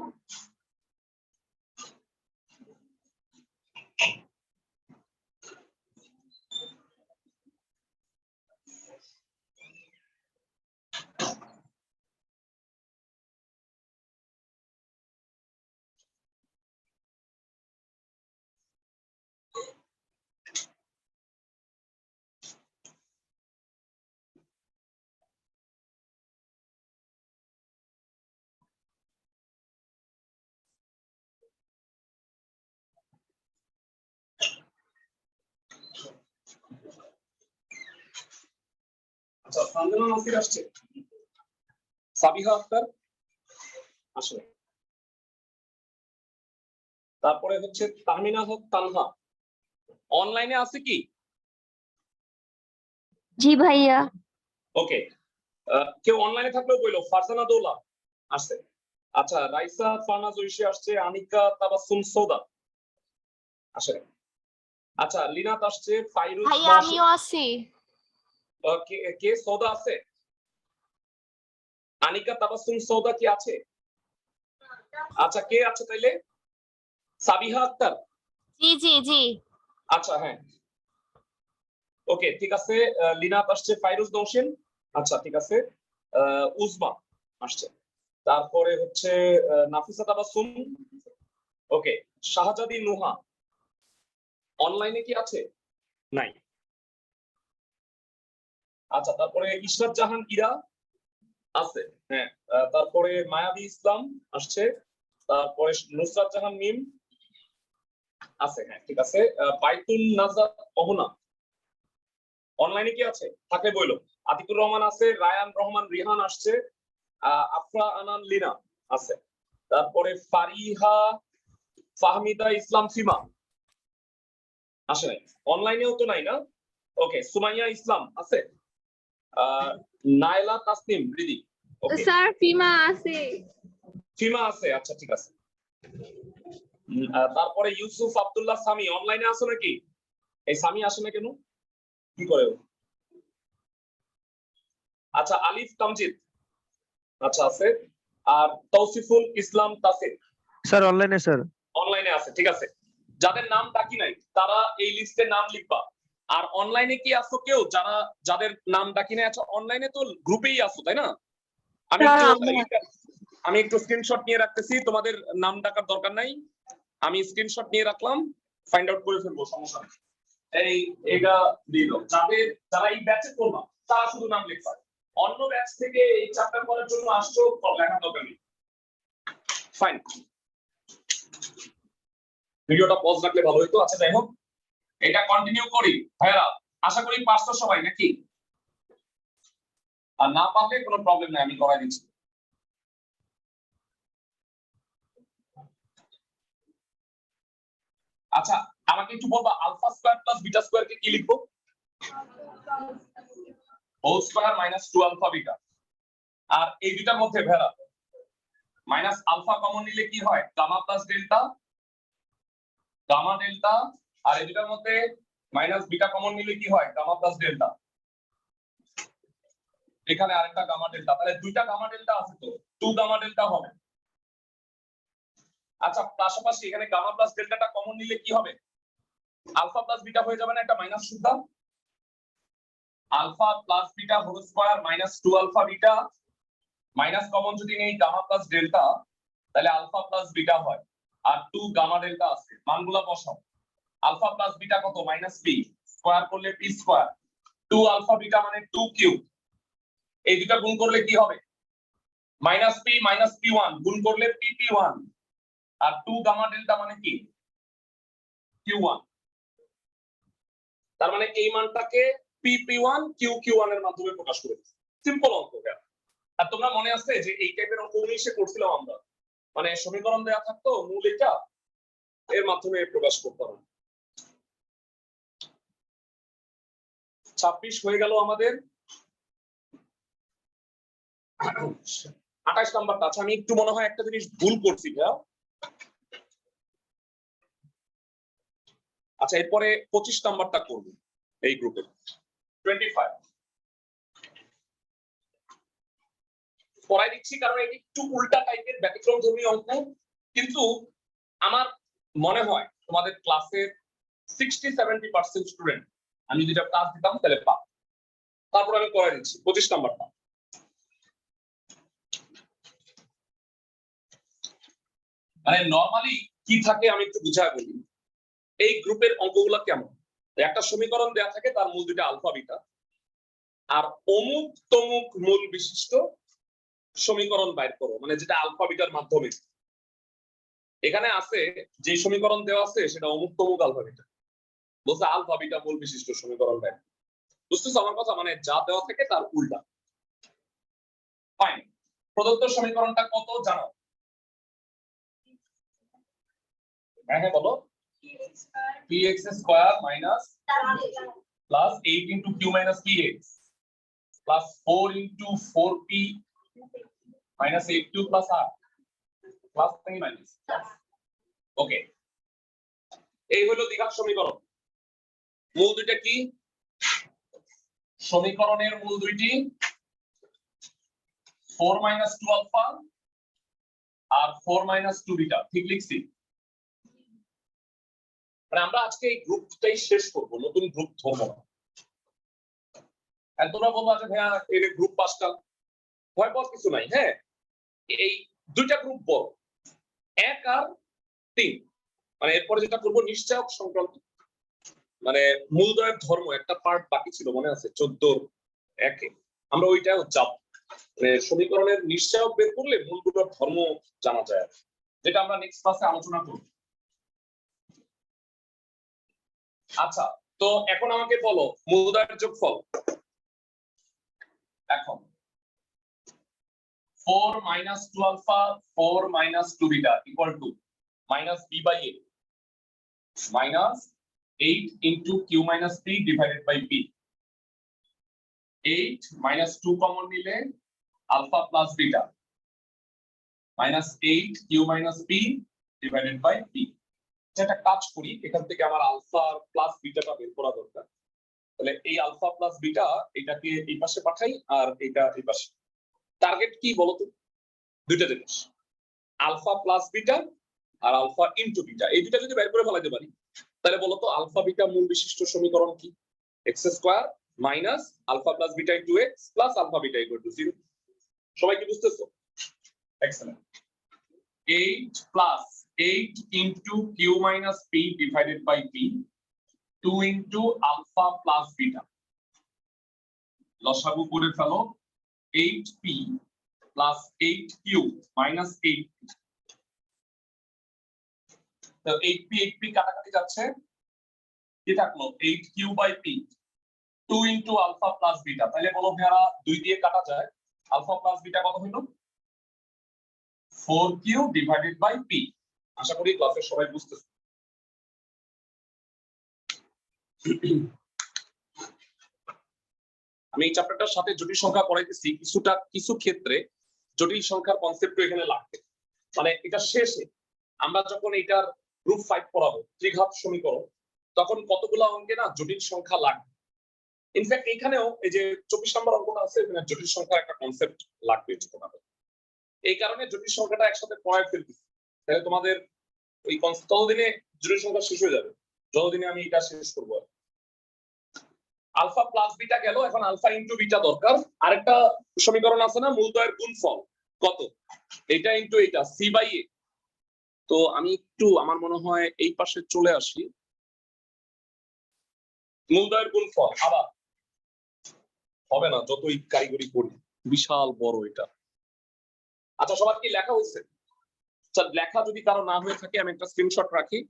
আচ্ছা, সান্দনা নাসির আসছে, সাবিহা আক্তার আসলে, তারপরে হচ্ছে তাহমিনা হক তানহা। অনলাইনে আছে কি?
জি ভাইয়া।
ওকে, কেউ অনলাইনে থাকলেও বললো। ফারজানা দৌলা আসছে। আচ্ছা, রাইসা ফারনাজ ঐশী আসছে, আনিকা তাবাসসুম সৌদা আসে। আচ্ছা, লিনাত আসছে, ফাইরুজ
ভাইয়া আমিও আছি।
কে সৌদা আছে? আনিকা তাবাসসুম সৌদা কি আছে? আচ্ছা, কে আছে তাইলে? সাবিহা আক্তার।
জি জি জি।
আচ্ছা হ্যাঁ, ওকে ঠিক আছে। লিনাত আসছে, ফাইরুজ নৌসিন, আচ্ছা ঠিক আছে। উজমা আসছে, তারপরে হচ্ছে নাফিসা তাবাসসুম, ওকে। শাহজাদি নুহা অনলাইনে কি আছে? নাই। আচ্ছা, তারপরে ইশরাত জাহান ইরা আছে, হ্যাঁ। তারপরে মায়াবী ইসলাম আসছে, তারপরে নুসরাত জাহান মিম আছে, হ্যাঁ ঠিক আছে। বাইতুন নাজাত অহনা অনলাইনে কি আছে? থাকলে বইলো। আতিকুর রহমান আছে, রায়ান রহমান রিহান আসছে, আফরা আনান লিনা আছে, তারপরে ফারিহা ফাহমিদা ইসলাম ফিমা আসে নাই। অনলাইনেও তো নাই না? ওকে, সুমাইয়া ইসলাম আছে, নাইলা তাসনিম রিদি, ওকে
স্যার ফিমা আছে।
ফিমা আছে, আচ্ছা ঠিক আছে। তারপরে ইউসুফ আব্দুল্লাহ সামি অনলাইনে আছে নাকি? এই সামি আসে না কেন, কি করে? আচ্ছা, আলিফ তামজিদ আচ্ছা আছে, আর তৌসিফুল ইসলাম তাসির
স্যার অনলাইনে স্যার।
অনলাইনে আছে, ঠিক আছে। যাদের নাম ডাকি নাই তারা এই লিস্টে নাম লিখবা। আর অনলাইনে কি আছো কেউ যাদের নাম ডাকি নাই? আচ্ছা, অনলাইনে তো গ্রুপেই আছো তাই না? আমি একটু স্ক্রিনশট নিয়ে রাখতেছি, তোমাদের নাম ডাকার দরকার নাই, আমি স্ক্রিনশট নিয়ে রাখলাম, ফাইন্ড আউট করে ফেলবো, সমস্যা নেই। এইটা দিয়ে দাও। যারা এই ব্যাচে করবা তারা শুধু নাম লিখবা। অন্য ব্যাচ থেকে এই চ্যাপ্টার করার জন্য আসছো, লেখার দরকার নেই। ফাইন, ভিডিওটা পজ রাখলে ভালো হতো। আচ্ছা যাই হোক, এটা কন্টিনিউ করি ভাইরা। আশা করি পারছো সবাই নাকি? আর না পারলে কোনো প্রবলেম নাই, আমি করাই দিচ্ছি। আচ্ছা, আমাকে একটু বলবা alpha square plus beta square কে কি লিখবো? Whole square minus 2 alpha beta. আর এই দুটার মধ্যে ভেরা মাইনাস আলফা কমন নিলে কি হয়? Gamma plus delta, gamma delta. আর এই দুটার মধ্যে মাইনাস বিটা কমন নিলে কি হয়? Gamma plus delta. এখানে আরেকটা গামা ডেল্টা, তাহলে দুইটা গামা ডেল্টা আছে, তো 2 গামা ডেল্টা হবে। আচ্ছা, পাশাপাশি এখানে গামা প্লাস ডেল্টাটা কমন নিলে কি হবে? আলফা প্লাস বিটা হয়ে যাবে না একটা মাইনাস সুদ্ধা? Alpha plus beta whole square minus 2 alpha beta, minus common যদি নেই গামা প্লাস ডেল্টা, তাহলে আলফা প্লাস বিটা হয়। আর 2 গামা ডেল্টা আছে, মানগুলা বসাও। আলফা প্লাস বিটা কত? মাইনাস পি, স্কয়ার করলে পি স্কয়ার। 2 আলফা বিটা মানে 2 কিউব, এই দুটা গুণ করলে কি হবে? মাইনাস পি 1 গুণ করলে পি পি 1। আর 2 গামা ডেল্টা মানে কি? কিউ 1। তার মানে এই মানটাকে পি পি 1 কিউ কিউ 1 এর মাধ্যমে প্রকাশ করে দিচ্ছি। সিম্পল অঙ্ক। আর তোমরা মনে আছে যে এই টাইপের অঙ্ক 19-এ করছিলাম আমরা, মানে সমীকরণ দেয়া থাকতো, মূল এটা এর মাধ্যমে প্রকাশ করতাম। 26 হয়ে গেল আমাদের। 28 নাম্বারটা। আচ্ছা, আমি একটু মনে হয় একটা জিনিস ভুল করছি ভাইয়া। আচ্ছা, এরপরে 25 নাম্বারটা করব এই গ্রুপে। 25 পড়াই দিচ্ছি কারণ এটি একটু উল্টা টাইপের ব্যতিক্রমধর্মী অঙ্ক, কিন্তু আমার মনে হয় তোমাদের ক্লাসের 60-70% স্টুডেন্ট আমি যদি ক্লাস দিতাম তাহলে পাব। তারপর আমি পড়াই দিচ্ছি 25 নাম্বারটা। মানে নরমালি কি থাকে আমি একটু বুঝায় বলি। এই গ্রুপের অঙ্কগুলো কেমন? একটা সমীকরণ দেয়া থাকে, তার মূল দুইটা আলফা বিটা, আর অমুক তমুক মূল বিশিষ্ট সমীকরণ বাইর করো, মানে যেটা আলফা বিটার মাধ্যমে। এখানে আছে যে সমীকরণ দেওয়া আছে সেটা অমুক তমুক আলফা বিটা, বলছে আলফা বিটা মূল বিশিষ্ট সমীকরণ বাইর। বুঝতেছো আমার কথা? মানে যা দেওয়া থাকে তার উল্টা। ফাইন, প্রদত্ত সমীকরণটা কত জানো? হ্যাঁ বলো। px square minus plus 8 into q minus px plus 4 into 4p minus 8q plus r plus থেকে মাইনাস। ওকে, এই হলো দ্বিঘাত সমীকরণ। মূল দুইটা কি? সমীকরণের মূল দুইটি 4 মাইনাস 2 আলফা আর 4 মাইনাস 2 বিটা। ঠিক লিখছি? মানে আমরা আজকে এই গ্রুপটাই শেষ করব, নতুন গ্রুপ ধরবো না। আর তোমরা বলবো যে ভাইয়া এর গ্রুপ 5টা, ভয় পাওয়ার কিছু নাই। হ্যাঁ, এই দুইটা গ্রুপ বড়, 1 আর 3। মানে এরপরে যেটা করব নিশ্চয়ক সংক্রান্ত, মানে মূলদয়ের ধর্ম একটা পার্ট বাকি ছিল, মনে আছে 14-1-এ আমরা ওইটাও যাব। মানে সমীকরণের নিশ্চয়ক বের করলে মূলগুলোর ধর্ম জানা যায়, যেটা আমরা নেক্সট ক্লাসে আলোচনা করব। আচ্ছা, তো এখন আমাকে বলো মূলদয়ের যোগফল। এখন 4 minus 2 alpha 4 minus 2 beta equal to minus b by a minus 8 into q minus p divided by p. 8 minus 2 common নিলে alpha plus beta minus 8 q minus p divided by p. যেটা কাজ করি, এখান থেকে আমার আলফা প্লাস বিটাটা বের করা দরকার। তাহলে এই আলফা প্লাস বিটা এটাকে এই পাশে পাঠাই আর এটা এই পাশে। টার্গেট কি বলতো? দুইটা জিনিস, আলফা প্লাস বিটা আর আলফা ইনটু বিটা। এই দুইটা যদি বের করে ফেলাতে পারি তাহলে বলো তো আলফা বিটা মূল বিশিষ্ট সমীকরণ কি? X square minus alpha plus beta into x plus alpha beta equal to 0। সবাই কি বুঝতেছো? Excellent. 8 plus 8 into q minus p divided by p 2 into alpha plus beta. লসাগু করে ফেলো 8p plus 8q minus 8p। তো 8p 8p কাটাকাটি যাচ্ছে, কি থাকলো 8q by p 2 into alpha plus beta. তাহলে বলো ভাইয়া 2 দিয়ে কাটা যায়, আলফা প্লাস বিটা কত হলো? 4q divided by p। আশা করি ক্লাসের সবাই বুঝতেছে। আমি এই চ্যাপ্টারটার সাথে জটিল সংখ্যা পড়াইতেছি, কিছু ক্ষেত্রে জটিল সংখ্যার কনসেপ্ট এখানে লাগবে। মানে এটা শেষে আমরা যখন এটার গ্রুপ 5 পড়াবো ত্রিঘাত সমীকরণ, তখন কতগুলো অঙ্কে না জটিল সংখ্যা লাগবে। ইনফ্যাক্ট এখানেও এই যে 24 নম্বর অঙ্কটা আছে, এখানে জটিল সংখ্যার একটা কনসেপ্ট লাগবে তোমাদের। এই কারণে জটিল সংখ্যাটা একসাথে পড়ায় ফেলতেছি, তাহলে তোমাদের ওই ততদিনে জটিল সংখ্যা শেষ হয়ে যাবে, যতদিনে আমি এটা শেষ করবো। আলফা প্লাস বিটা গেল, এখন আলফা ইনটু বিটা দরকার। আরেকটা সমীকরণ আছে না, মূলদ্বয়ের গুণফল কত, এটা ইনটু এটা সি বাই এ। তো আমি একটু আমার মনে হয় এই পাশে চলে আসি। মূলদ্বয়ের গুণফল আবার হবে না যতই কারিগরি করি, বিশাল বড় এটা। আচ্ছা সবার কি লেখা হয়েছে? লেখা যদি কারো না হয়ে থাকে আমি একটা স্ক্রিনশট রাখি।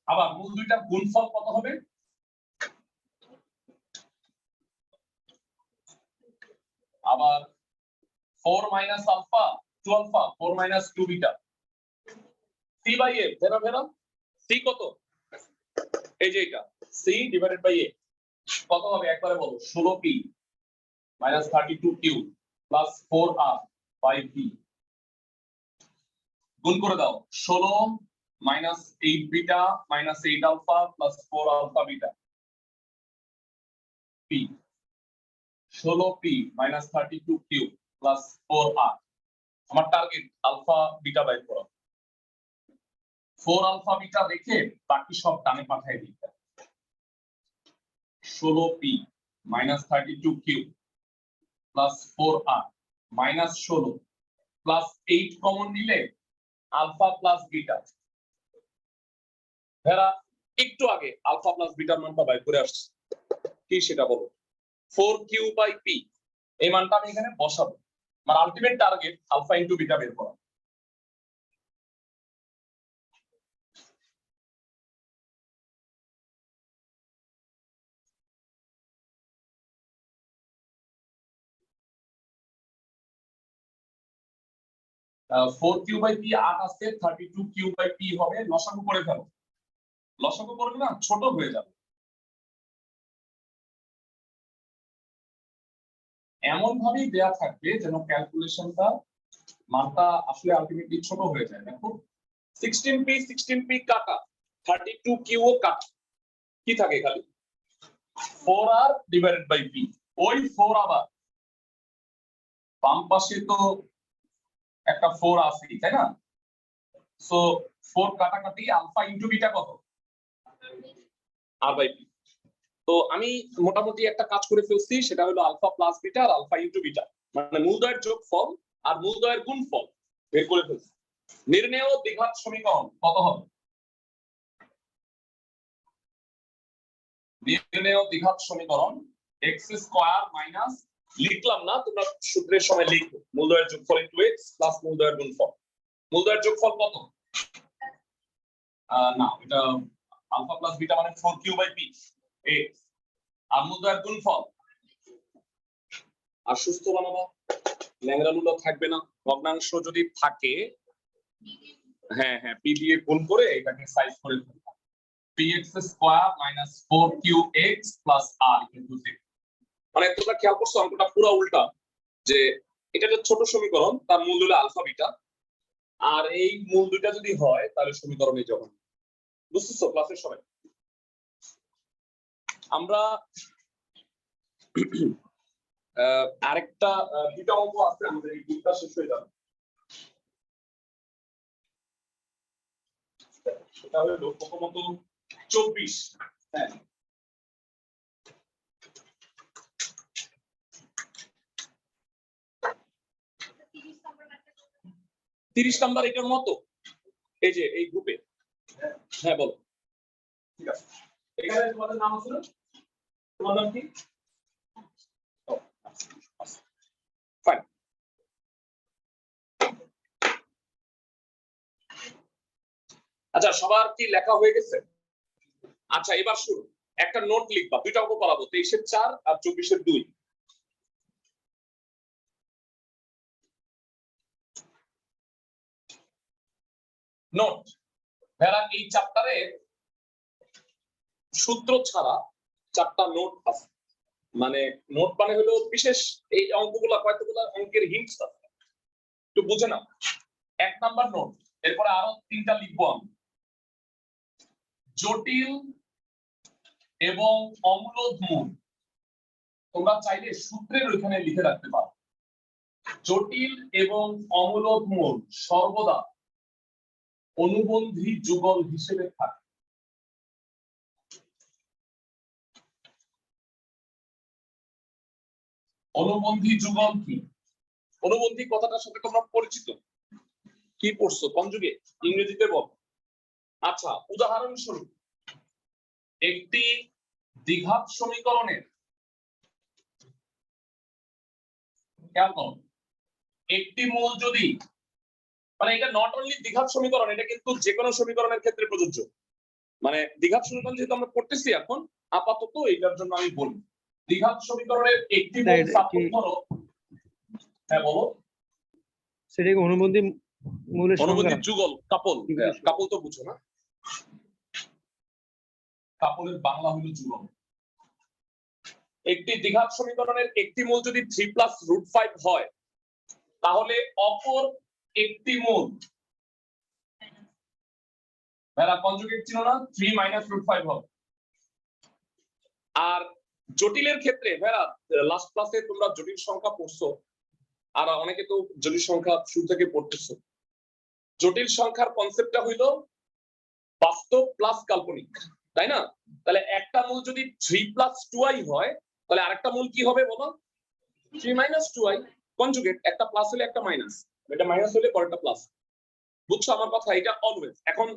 আবার মূল দুইটার গুণফল কত হবে? আবার 4 minus alpha 2 alpha 4 minus 2 beta c by a. ভেরা ভেরা সি কত? এই যে এটা সি ডিভাইডেড বাই এ কত হবে একবারে বলো? 16p minus 32q plus 4r by p। গুণ করে দাও 16 minus 8 beta minus 8 alpha plus 4 alpha beta p 16p minus 32q plus 4r। আমার টার্গেট আলফা বিটা বাইর করা। 4 আলফা বিটা রেখে বাকি সব ডানে পাঠিয়ে দিই। 16p minus 32q plus 4r minus 16 plus 8 common নিলে আলফা প্লাস বিটা। ভেরা একটু আগে আলফা প্লাস বিটার মানটা বাইর করে আসছে, কি সেটা বলো? 4q by p। এই মানটা আমি এখানে বসাবো। আমার ultimate target alpha into beta বের করা। ফোর কিউ বাই পি 8 আসছে, 32q বাই পি হবে। লসাগু করে ফেলো, লসাগু করবে না ছোট হয়ে যাবে। এমন ভাবেই দেয়া থাকবে যেন ক্যালকুলেশনটা মানটা আসলে আলটিমেটলি ছোট হয়ে যায়। দেখো 16p কাটা 32q ও কাটা, কি থাকে খালি 4r ডিভাইডেড বাই p। ওই 4 আবার বাম পাশে তো একটা 4 আছে তাই না? সো 4 কাটাকাটি আলফা ইনটু বিটা কত? r by p। তো আমি মোটামুটি একটা কাজ করে ফেলছি, সেটা হলো আলফা প্লাস বিটা আর আলফা ইনটু বিটা, মানে মূলদ্বয়ের যোগফল আর মূলদ্বয়ের গুণফল বের করে ফেলছি। নির্ণেয় দ্বিঘাত সমীকরণ কত হবে? নির্ণেয় দ্বিঘাত সমীকরণ x স্কয়ার মাইনাস, লিখলাম না তোমরা সূত্রের সময় লিখো, মূলদ্বয়ের যোগফল ইনটু x প্লাস মূলদ্বয়ের গুণফল। মূলদ্বয়ের যোগফল কত? না এটা আলফা প্লাস বিটা মানে 4q বাই p x, আর মূলদ্বয়ের গুণফল। আর সুস্থ বানাবো, ল্যাংড়ালুলো থাকবে না। ভগ্নাংশ যদি থাকে হ্যাঁ হ্যাঁ পি দিয়ে গুণ করে এটাকে সাইজ করে ফেলবো। px square minus 4qx plus r equal to 0। মানে তোমরা খেয়াল করছো অঙ্কটা পুরো উল্টা, যে এটা একটা ছোট সমীকরণ, তার মূল হলো আলফা বিটা, আর এই মূল দুইটা যদি হয় তাহলে সমীকরণে যখন। বুঝতেছো ক্লাসের সময়? আমরা আরেকটা দুটা অঙ্ক আছে আমাদের এই গ্রুপটা শেষ হয়ে যাবে। সেটা হলো প্রথমত 24। হ্যাঁ, তিরিশ নাম্বার এটার মতো এই যে এই গ্রুপে। হ্যাঁ বলো। ঠিক আছে, এখানে তোমাদের নাম আছে না? তোমার নাম কি? ফাইন। আচ্ছা, সবার কি লেখা হয়ে গেছে? আচ্ছা, এবার শুরু। একটা নোট লিখবা, দুইটা অঙ্ক করাবো, 23-এর 4 আর 24-এর 2। নোট, ভেড়া এই চ্যাপ্টারে সূত্র ছাড়া 4টা নোট আছে। মানে নোট মানে হলো বিশেষ এই অঙ্কগুলো, কয়টাগুলো অঙ্কের হিন্টস আছে, একটু বুঝে নাও। 1 নাম্বার নোট, এরপরে আরো 3টা লিখবো আমি। জটিল এবং অম্লদ মূল, তোমরা চাইলে সূত্রের ওইখানে লিখে রাখতে পারো। জটিল এবং অম্লদ মূল সর্বদা অনুবন্ধী যুগল হিসেবে থাকে। অনুবন্ধী যুগল কি? অনুবন্ধী কথাটার সাথে তোমরা পরিচিত, কি পড়ছো কনজুগেট, ইংরেজিতে বল। আচ্ছা, উদাহরণস্বরূপ একটি দ্বিঘাত সমীকরণের, কেমন একটি মূল যদি, মানে এটা নট অনলি দ্বিঘাত সমীকরণ, এটা কিন্তু যে কোনো সমীকরণের ক্ষেত্রে প্রযোজ্য। মানে দ্বিঘাত সমীকরণ যেহেতু আমরা পড়তেছি এখন, আপাতত এটার জন্য আমি বলি দ্বিঘাত সমীকরণের একটি মূল সাপোজ ধরো। হ্যাঁ বলো।
সেটা কি অনুবন্ধী মূলের
অনুবন্ধী
সংজ্ঞা?
যুগল, কাপল। কাপল তো বুঝো না? কাপলের বাংলা হলো যুগল। একটি দ্বিঘাত সমীকরণের একটি মূল যদি 3 + √5 হয়, তাহলে অপর একটি মূল, মেরা কনজুগেট ছিল না, 3 - √5 হবে। আর জটিলের ক্ষেত্রে ভেরা লাস্ট ক্লাসে তোমরা জটিল সংখ্যা পড়ছো, আর অনেকে তো জটিল সংখ্যা শুরু থেকে পড়তেছো। জটিল সংখ্যার কনসেপ্টটা হইলো বাস্তব প্লাস কাল্পনিক, তাই না? তাহলে একটা মূল যদি 3 + 2i হয়, তাহলে আরেকটা মূল কি হবে বলো? 3 - 2i। কনজুগেট, একটা প্লাস হলে একটা মাইনাস, এটা মাইনাস হলে পরেরটা প্লাস। বুঝছো আমার কথা? এটা অলওয়েজ। এখন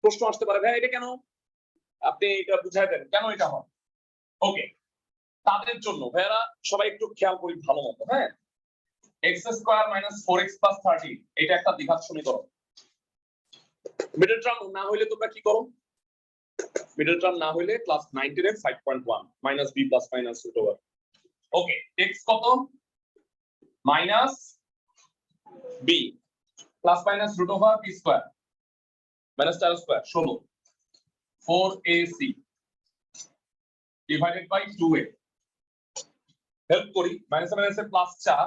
প্রশ্ন আসতে পারে, ভাই এটা কেন? আপনি এটা বুঝাই দেন কেন এটা হয়। ওকে, তাদের জন্য ভাইয়ারা সবাই একটু খেয়াল করি ভালো মতো। হ্যাঁ, x² - 4x + 30 এটা একটা দ্বিঘাত সমীকরণ। মিডল টার্ম না হইলে তোমরা কি করো? মিডল টার্ম না হইলে ক্লাস 9 এর 5.1 - b + -√। ওকে, x কত? -b + -√b² -4² 16 4ac divided by 2a। Help করি, মাইনাস মাইনাসে +4,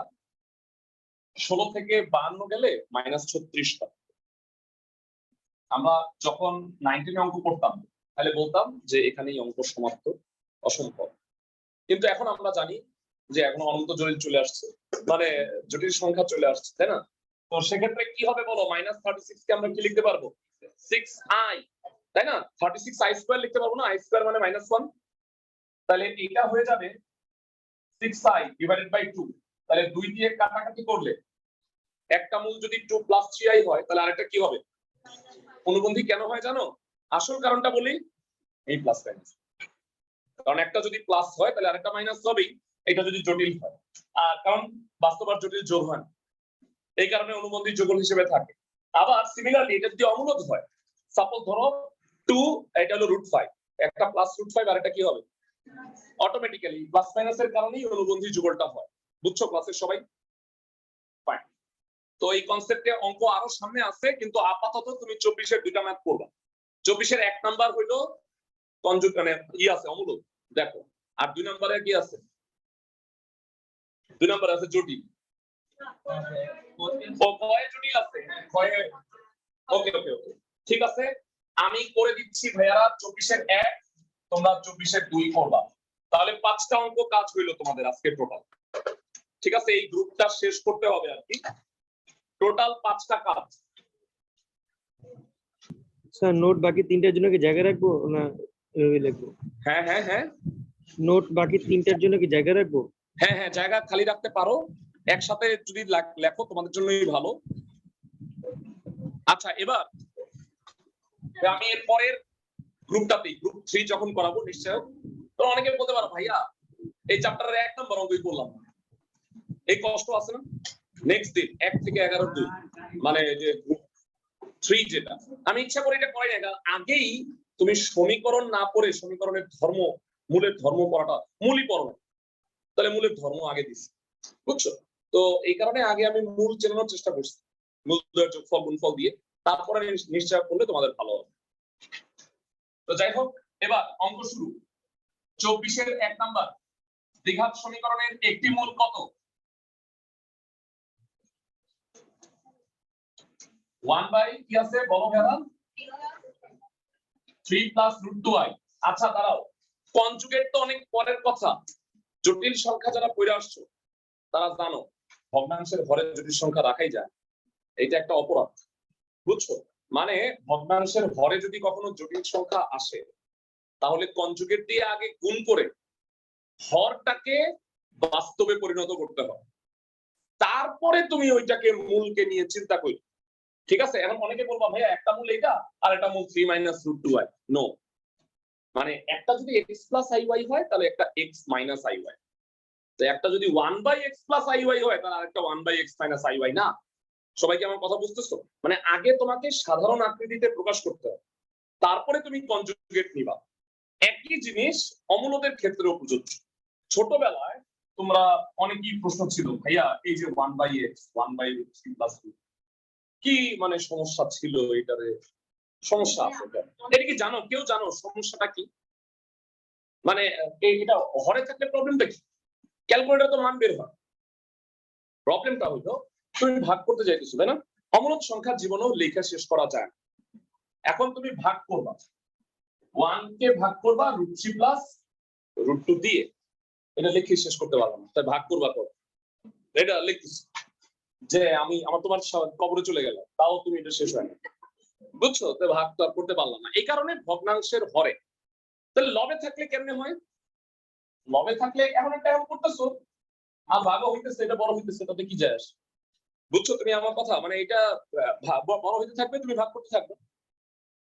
16 থেকে 52 গেলে -36 হয়। আমরা যখন 19 অঙ্ক করতাম তাহলে বলতাম যে এখানেই অঙ্ক সমাপ্ত, অসম্ভব। কিন্তু এখন আমরা জানি যে এখন অনন্ত জটিল চলে আসছে, মানে জটিল সংখ্যা চলে আসছে, তাই না? তো সেক্ষেত্রে কি হবে বলো? -36 কে আমরা কি লিখতে পারবো? 6i, তাই না? 36i² লিখতে পারবো না? i² মানে -1। তাহলে এটা হয়ে যাবে 6i / 2। তাহলে 2 দিয়ে কাটাকাটি করলে একটা মূল যদি 2 + 3i হয়, তাহলে আরেকটা কি হবে? অনুবন্ধী কেন হয় জানো? আসল কারণটা বলি, এই প্লাস মাইনাস। কারণ একটা যদি প্লাস হয় তাহলে আরেকটা মাইনাস হবেই, এটা যদি জটিল হয়। আর কারণ বাস্তব আর জটিল যোগ হয় না, এই কারণে অনুবন্ধী যুগল হিসেবে থাকে। আবার সিমিলারলি এটা যদি অমূলদ হয়, সাপোজ ধরো 2, এটা হলো √5, একটা প্লাস √5 আর একটা কি হবে? অটোমেটিক্যালি প্লাস মাইনাসের কারণেই অনুবন্ধী যুগলটা হয়। বুঝছো ক্লাসের সবাই? ফাইন। তো এই কনসেপ্টে অঙ্ক আরো সামনে আছে, কিন্তু আপাতত তুমি 24-এর দুইটা ম্যাথ করবা। 24-এর 1 নাম্বার হইলো কনজুগ, মানে আছে অমূলদ, দেখো। আর 2 নম্বরে কি আছে? 2 নম্বরে আছে জটিল। ও কয় জটিল আছে? কয়? ওকে ওকে ওকে, ঠিক আছে। আমি করে দিচ্ছি ভাইয়ারা 24-এর 1 তোমরা 24-এর 2 করবা, তাহলে 5টা অঙ্ক কাজ হইলো তোমাদের আজকে টোটাল। ঠিক আছে, এই গ্রুপটা শেষ করতে হবে আর কি। টোটাল 5টা কাজ।
স্যার নোট বাকি তিনটার জন্য কি জায়গা রাখবো না এভাবে লিখবো?
হ্যাঁ হ্যাঁ হ্যাঁ
নোট বাকি তিনটার জন্য কি জায়গা রাখবো?
হ্যাঁ হ্যাঁ জায়গা খালি রাখতে পারো, একসাথে যদি লেখো তোমাদের জন্যই ভালো। আচ্ছা, এবার আমি এর পরের গ্রুপটাতেই গ্রুপ 3 যখন করাবো নিশ্চয়, তো অনেকে বলতে পারো ভাইয়া এই চ্যাপ্টারের 1 নম্বর অঙ্কই করলাম, এই কষ্ট আছে না? নেক্সট দিন 1 থেকে 11 2 মানে যে গ্রুপ 3 যেটা আমি ইচ্ছা করে এটা করাই না, আগেই তুমি সমীকরণ না পড়ে সমীকরণের ধর্ম, মূলের ধর্ম পড়াটা মূলই পড়ো না, তাহলে মূলের ধর্ম আগে দিছি, বুঝছো? তো এই কারণে আগে আমি মূল চেনানোর চেষ্টা করছি, মূলদ্বয়ের যোগফল গুণফল দিয়ে, তারপরে নিশ্চয় করলে তোমাদের ভালো হবে। তো যাই হোক, এবার অঙ্ক শুরু। 24-এর 1 নাম্বার, দ্বিঘাত সমীকরণের একটি মূল কত? 1 বাই কি আছে বলো ভেড়া? 3 প্লাস রুট 2i। আচ্ছা দাঁড়াও, কনজুগেট তো অনেক পরের কথা, জটিল সংখ্যা যারা পড়ে আসছো তারা জানো ভগ্নাংশের ঘরে জটিল সংখ্যা রাখাই যায়, এটা একটা অপরাধ, বুঝছো? মানে ভগ্নাংশের ঘরে যদি কখনো জটিল সংখ্যা আসে তাহলে কনজুগেট দিয়ে আগে গুণ করে হরটাকে বাস্তবে পরিণত করতে হয়, তারপরে তুমি ওইটাকে মূলকে নিয়ে চিন্তা করো। ঠিক আছে, এখন অনেকে বলবা ভাইয়া একটা মূল এটা আর একটা মূল 3 মাইনাস রুট 2i। নো, মানে একটা যদি x প্লাস iy হয় তাহলে একটা x মাইনাস iy, তো একটা যদি 1 বাই x প্লাস iy হয় তাহলে আরেকটা 1 বাই x মাইনাস iy না। সবাই কি আমার কথা বুঝতেছো? মানে আগে তোমাকে সাধারণ আকৃতিতে প্রকাশ করতে হবে, তারপরে তুমি কনজুগেট নিবা। একই জিনিস অমূলদের ক্ষেত্রেও প্রযোজ্য। ছোটবেলায় তোমরা অনেকই প্রশ্ন ছিল ভাইয়া এই যে 1 বাই x 1 বাই 3 প্লাস 2 কি মানে সমস্যা ছিল, এটারে সমস্যা আছে এটা কি জানো? কেউ জানো সমস্যাটা কি? মানে এটা হরে থাকলে প্রবলেমটা কি? ক্যালকুলেটর তো মান বের হয়, প্রবলেমটা হলো তুমি ভাগ করতে যাইতেছো, তাই না? অমূলদ সংখ্যা জীবনেও লেখা শেষ করা যায়। এখন তুমি ভাগ করবা, 1 কে ভাগ করবা রুট 3 প্লাস রুট 2 দিয়ে, এটা লিখে শেষ করতে পারবো না, তাই ভাগ করবা কত? এটা লিখতেছি যে আমি আমার তোমার কবরে চলে গেল, তাও তুমি এটা শেষ হয় না, বুঝছো? তো ভাগ তো আর করতে পারলাম না, এই কারণে ভগ্নাংশের হরে। তাহলে লবে থাকলে কেমনে হয়? লবে থাকলে এমন একটা এমন করতেছো আর ভাগও হইতেছে, এটা বড় হইতেছে, তাতে কি যায় আসে? বুঝছো তুমি আমার কথা? মানে এটা বড় হইতে থাকবে, তুমি ভাগ করতে থাকবে,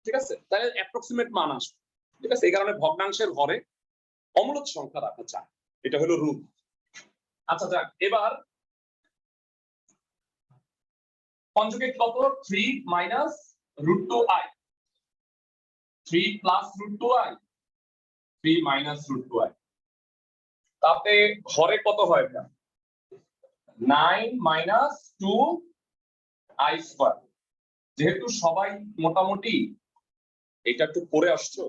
ঠিক আছে? তাহলে অ্যাপ্রক্সিমেট মান আসবে, ঠিক আছে? এই কারণে ভগ্নাংশের ঘরে অমূলদ সংখ্যা রাখা যায়, এটা হলো রুল। আচ্ছা যাক, এবার কনজুগেট কত? 3 minus root 2i, 3 plus root 2i, 3 minus root 2i, তাতে ঘরে কত হয়? এটা 9 মাইনাস 2i স্কয়ার। যেহেতু সবাই মোটামুটি এটা একটু পড়ে আসছো,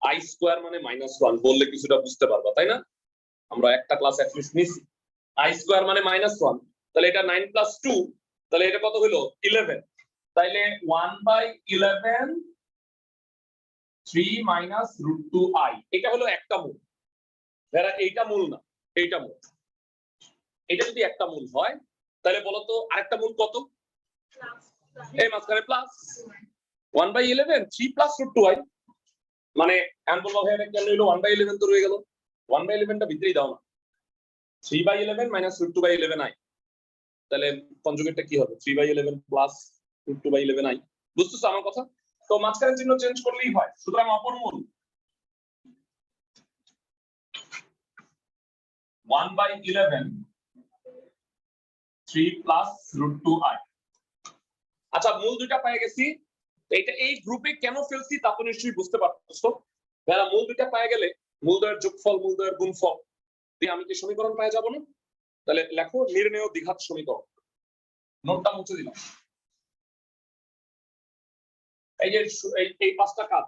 i স্কয়ার মানে -1 বললে কিছুটা বুঝতে পারবা, তাই না? আমরা একটা ক্লাস অ্যাটলিস্ট নিছি। i স্কয়ার মানে -1, তাহলে এটা 9 প্লাস 2, তাহলে এটা কত হলো? 11। তাইলে 1 বাই 11 3 মাইনাস রুট 2i, এটা হলো একটা মূল। যারা এইটা মূল না, এইটা মূল। এটা যদি একটা মূল হয় তাহলে বলো তো আরেকটা মূল কত? এই মাঝখানে plus 1 by 11 3 plus root 2i, মানে এখন বলবো ভাই এটা কেন হলো? 1 বাই 11 তো রয়ে গেল, 1 বাই 11 টা ভিতরেই দাও না, 3 by 11 minus root 2 by 11i, তাহলে কনজুগেটটা কি হবে? 3 by 11 plus root 2 by 11i। বুঝতেছো আমার কথা? তো মাঝখানে চিহ্ন চেঞ্জ করলেই হয়, সুতরাং অপর মূল 1 বাই 11 3 প্লাস রুট 2i। আচ্ছা, মূল দুইটা পেয়ে গেছি, এটা এই গ্রুপে কেন ফেলছি তা তো নিশ্চয়ই বুঝতে পারছো। যারা মূল দুইটা পেয়ে গেলে মূলদ্বয়ের যোগফল মূলদ্বয়ের গুণফল দিয়ে আমি কি সমীকরণ পেয়ে যাব না? তাহলে লেখো নির্ণেয় দ্বিঘাত সমীকরণ। নোটটা মুছে দিলাম। এই যে এই 5টা কাজ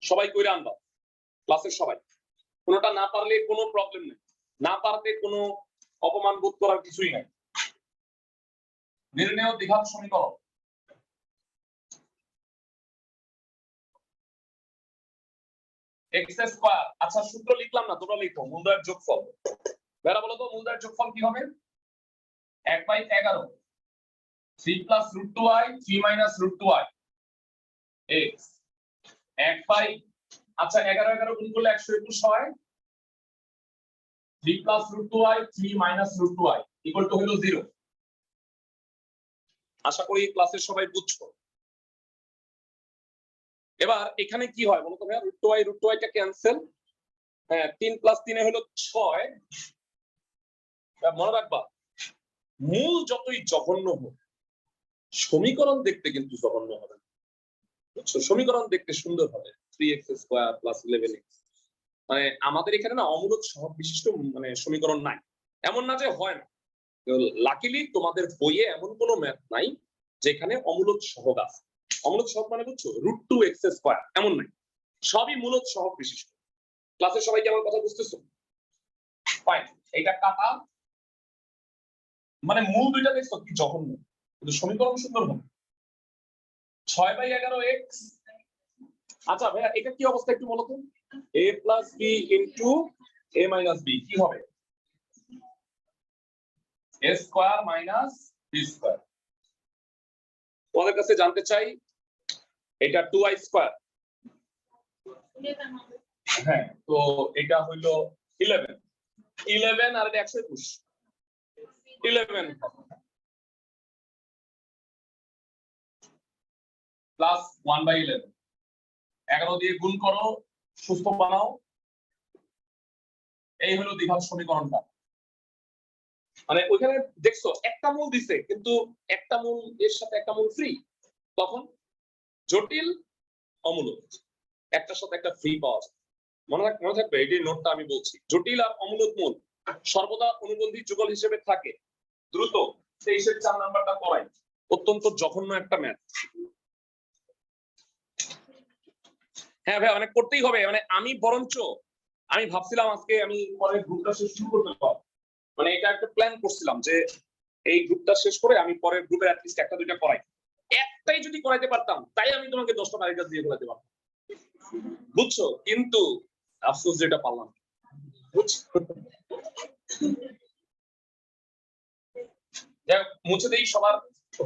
সবাই কইরা আনবা, ক্লাসের সবাই। কোনোটা না পারলে কোনো প্রবলেম নেই, না পারতে কোনো অপমান বোধ করার কিছুই নাই। নির্ণেয় দ্বিঘাত সমীকরণ। X square. আচ্ছা সূত্র লিখলাম না, তোমরা লিখো মূলদয়ের যোগফল। বেরা বলো তো মূলদয়ের যোগফল কি হবে? 1/11 3 plus root 2i 3 minus root 2i x 1 আচ্ছা 11 গুণ করলে 121 হয় 3 plus root 2i 3 minus root 2i equal to হলো 0। আশা করি ক্লাসের সবাই বুঝছো। এবার এখানে কি হয় বলতো ভাইয়া? রুট 2i টা ক্যান্সেল। হ্যাঁ 3 প্লাস 3 হলো 6। মনে রাখবা মূল যতই জঘন্য হোক সমীকরণ দেখতে কিন্তু জঘন্য হবে না, বুঝছো? সমীকরণ দেখতে সুন্দর হবে। 3x স্কয়ার প্লাস 11x, মানে আমাদের এখানে না অমূলদ সহগ বিশিষ্ট মানে সমীকরণ নাই। এমন না যে হয় না, লাকিলি তোমাদের বইয়ে এমন কোনো ম্যাথ নাই যেখানে অমূলদ সহগ আছে। অমূলদ সহগ মানে বুঝছো রুট 2x স্কয়ার এমন নাই, সবই মূলদ সহগ বিশিষ্ট। ক্লাসের সবাই কি আমার কথা বুঝতেছো? ফাইন, এইটা কাটা। মানে মূল দুইটা দেখছো কি জঘন্য, কিন্তু সমীকরণ সুন্দর হবে। 6/11x। আচ্ছা ভাইয়া এটা কি অবস্থা একটু বলো তো? a plus b into a minus b কি হবে? a square minus b square. তোমাদের কাছে জানতে চাই এটা 2i স্কয়ার। হ্যাঁ তো এটা হইলো 11 আর এটা 121 11 প্লাস 1/11 11 দিয়ে গুণ করো সুস্থ বানাও। এই হলো দ্বিঘাত সমীকরণটা। মানে ওইখানে দেখছো একটা মূল দিছে কিন্তু একটা মূল এর সাথে একটা মূল ফ্রি, তখন জটিল অমূলদ একটার সাথে একটা ফ্রি পাওয়া যায়। মনে থাকবে এই নোটটা আমি বলছি, জটিল আর অমূলদ মূল সর্বদা অনুবন্ধী যুগল হিসেবে থাকে। দ্রুত 23-এর 4 নাম্বারটা করাই, অত্যন্ত জঘন্য একটা ম্যাথ। হ্যাঁ ভাই অনেক করতেই হবে, মানে আমি বরঞ্চ আমি ভাবছিলাম আজকে আমি পরে গ্রুপটা শেষ শুরু করতে পারবো, মানে এটা একটা প্ল্যান করছিলাম যে এই গ্রুপটা শেষ করে আমি পরের গ্রুপে অ্যাট লিস্ট একটা দুইটা করাই। একটাই যদি করাইতে পারতাম তাই আমি তোমাকে 10টা তারিখটা দিয়ে ফেলাতে পারতাম, বুঝছো? কিন্তু আফসোস যেটা পারলাম, বুঝছো? মুছে দেই সবার,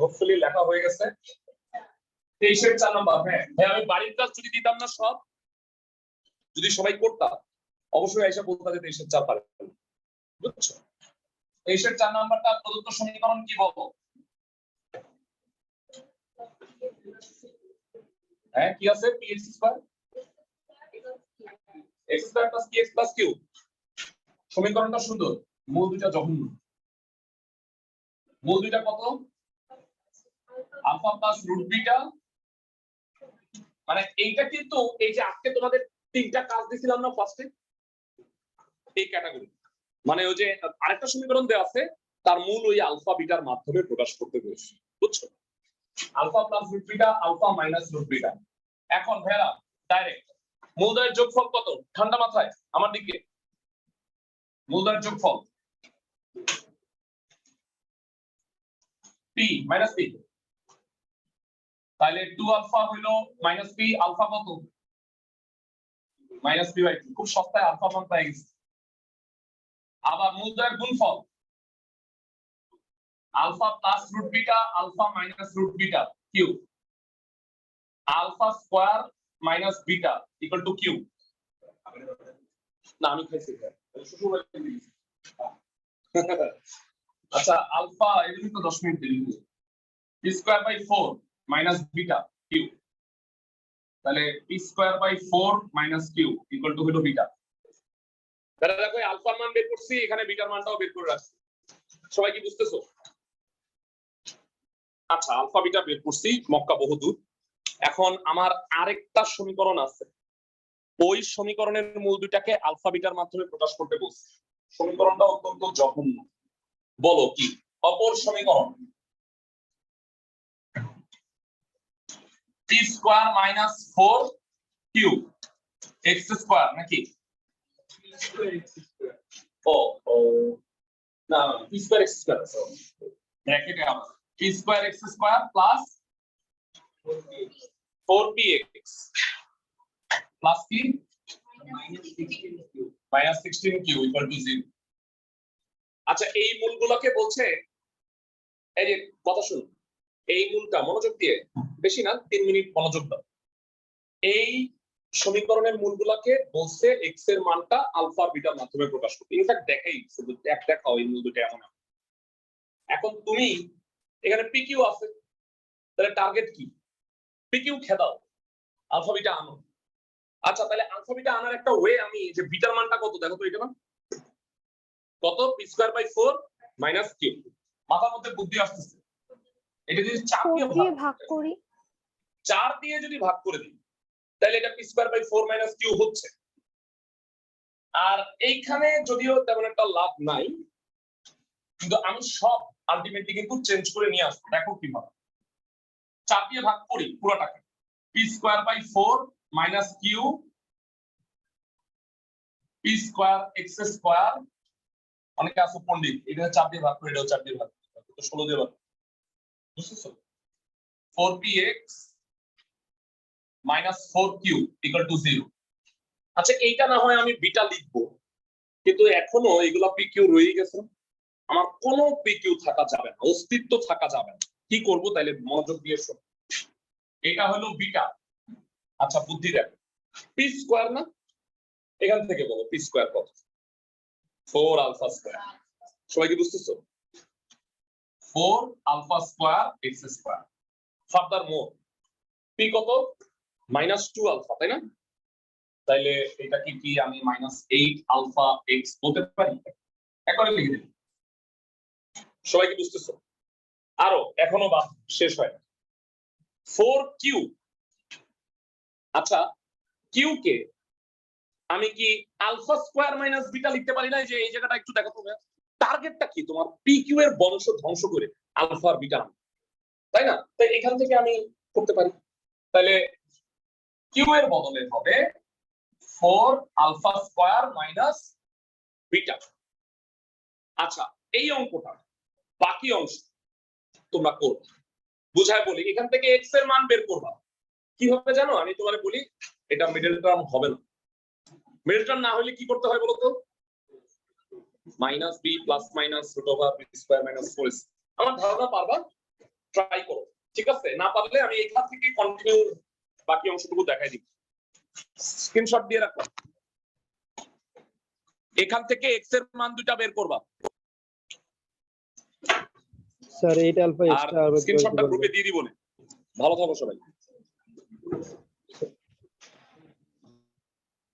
হোপফুলি লেখা হয়ে গেছে। 23-এর 4 নাম্বার। হ্যাঁ হ্যাঁ আমি বাড়ির কাজ যদি দিতাম না সব, যদি সবাই করতাম অবশ্যই আইসা বলতে যে 23-এর 4 পারে, বুঝছো? 23-এর 4 নাম্বারটা প্রদত্ত সমীকরণ কি বলবো? হ্যাঁ কি আছে? px square x square plus px plus q। সমীকরণটা সুন্দর, মূল দুইটা জঘন্য। মূল দুইটা কত? Alpha plus root beta. মানে এইটা কিন্তু এই যে আজকে তোমাদের 3টা কাজ দিছিলাম না ফার্স্টে, এই ক্যাটাগরি মানে ওই যে আরেকটা সমীকরণ দেওয়া আছে তার মূল ওই আলফা বিটার মাধ্যমে প্রকাশ করতে বলেছি, বুঝছো? Alpha plus root beta alpha minus root beta. এখন ভেড়া ডাইরেক্ট মূলদয়ের যোগফল কত? ঠান্ডা মাথায় আমার দিকে, মূলদয়ের যোগফল p মাইনাস p, তাহলে 2 আলফা হইলো মাইনাস p, আলফা কত? Minus p by 2। খুব সস্তায় আলফা মান পেয়ে গেছে। আবার মূলদয়ের গুণফল alpha plus root beta alpha minus root beta q, alpha square minus beta equal to q. না আমি খাইছি আচ্ছা আলফা এগুলি তো 10 মিনিট দেরি হবে। P square by 4 minus beta q, তাহলে p square by 4 minus q equal to হলো বিটা। তাহলে দেখো আলফার মান বের করছি, এখানে বিটার মানটাও বের করে রাখছি। সবাই কি বুঝতেছো? আচ্ছা আলফা বিটা বের করছি, মক্কা বহুদূর। এখন আমার আরেকটা সমীকরণ আছে, ওই সমীকরণের মূল দুইটাকে আলফা বিটার মাধ্যমে প্রকাশ করতে বলছি। সমীকরণটা অত্যন্ত জঘন্য, বলো কি? অপর সমীকরণ p square minus 4 q x square নাকি? ও ও না p স্কয়ার x স্কয়ার ব্র্যাকেটে আছে p square x square plus 4px plus কি -16q = 0। আচ্ছা এই মূলগুলোকে বলছে, এই যে কথা শুনুন, এই মূলটা মনোযোগ দিয়ে, বেশি না 3 মিনিট মনোযোগ দাও। এই সমীকরণের মূলগুলোকে বলছে এক্স এর মানটা আলফা বিটার মাধ্যমে প্রকাশ করতে। ইনফ্যাক্ট দেখাই, শুধু দেখাও এই মূল দুটো এমন। এখন তুমি এখানে পিকিউ আছে, তাহলে টার্গেট কি? পিকিউ খেদাও, আলফা বিটা আনো। আচ্ছা তাহলে আলফা বিটা আনার একটা ওয়ে, আমি যে বিটার মানটা কত দেখো তো, এটা না কত, p²/4 - q। মাথার মধ্যে বুদ্ধি আসতেছে, এটা যদি 4 দিয়ে ভাগ করি, 4 দিয়ে যদি ভাগ করে দিই, তাহলে এটা p²/4 - q হচ্ছে। আর এইখানে যদিও তেমন একটা লাভ নাই, কিন্তু আমি সব আলটিমেটলি কিন্তু চেঞ্জ করে নিয়ে আসবো। দেখো কিভাবে, 4 দিয়ে ভাগ করি পুরোটাকে, p²/4 - q p²x²। অনেকে আছে পণ্ডিত, এটা 4 দিয়ে ভাগ করে, এটাও 4 দিয়ে ভাগ করে, তো 16 দিয়ে ভাগ, বুঝছো? 4px - 4q = 0। আচ্ছা এইটা না হয় আমি বিটা লিখবো, কিন্তু এখনো এগুলা pq রয়ে গেছে। আমার কোনো pq থাকা যাবে না, অস্তিত্ব থাকা যাবে না। কি করব তাইলে, মনোযোগ দিয়ে শোনো। এটা হলো বিটা। আচ্ছা বুদ্ধি দেখো, p² না, এখান থেকে বলো p² কত? 4 α²। সবাই কি বুঝতেছো? 4 α² x²। ফার্দার মোর p কত? -2 আলফা, তাই না? তাইলে এটা কি আমি -8 আলফা x বলতে পারি? একবারে লিখে দিই। সবাই কি বুঝতেছো? আরো এখনো বাদ শেষ হয় না। 4q। আচ্ছা q কে আমি কি α² - বিটা লিখতে পারি না? যে এই জায়গাটা একটু দেখো তো, টার্গেটটা কি তোমার? pq এর বংশ ধ্বংস করে আলফা আর বিটা, তাই না? তাই এখান থেকে আমি করতে পারি। তাহলে q এর বদলে হবে 4 α² - বিটা। আচ্ছা এই অঙ্কটা, বাকি অংশ তোমরা করো। বুঝায় বলি, এখান থেকে x এর মান বের করবা। কিভাবে জানো? আমি তোমারে বলি, এটা মিডল টার্ম হবে না। মিডল টার্ম না হলে কি করতে হয় বলো তো? -b ± √(b²-4)। আমার ধারণা পারবা, ট্রাই করো। ঠিক আছে, না পারলে আমি এখান থেকে কন্টিনিউ বাকি অংশটুকু দেখাই দিব। স্ক্রিনশট দিয়ে রাখো। এখান থেকে x এর মান দুইটা বের করবা।
স্যার 8 আলফা
আর
এক্সট্রা আর
স্ক্রিনশটটা গ্রুপে দিয়ে দিব। ভালো থাকো সবাই।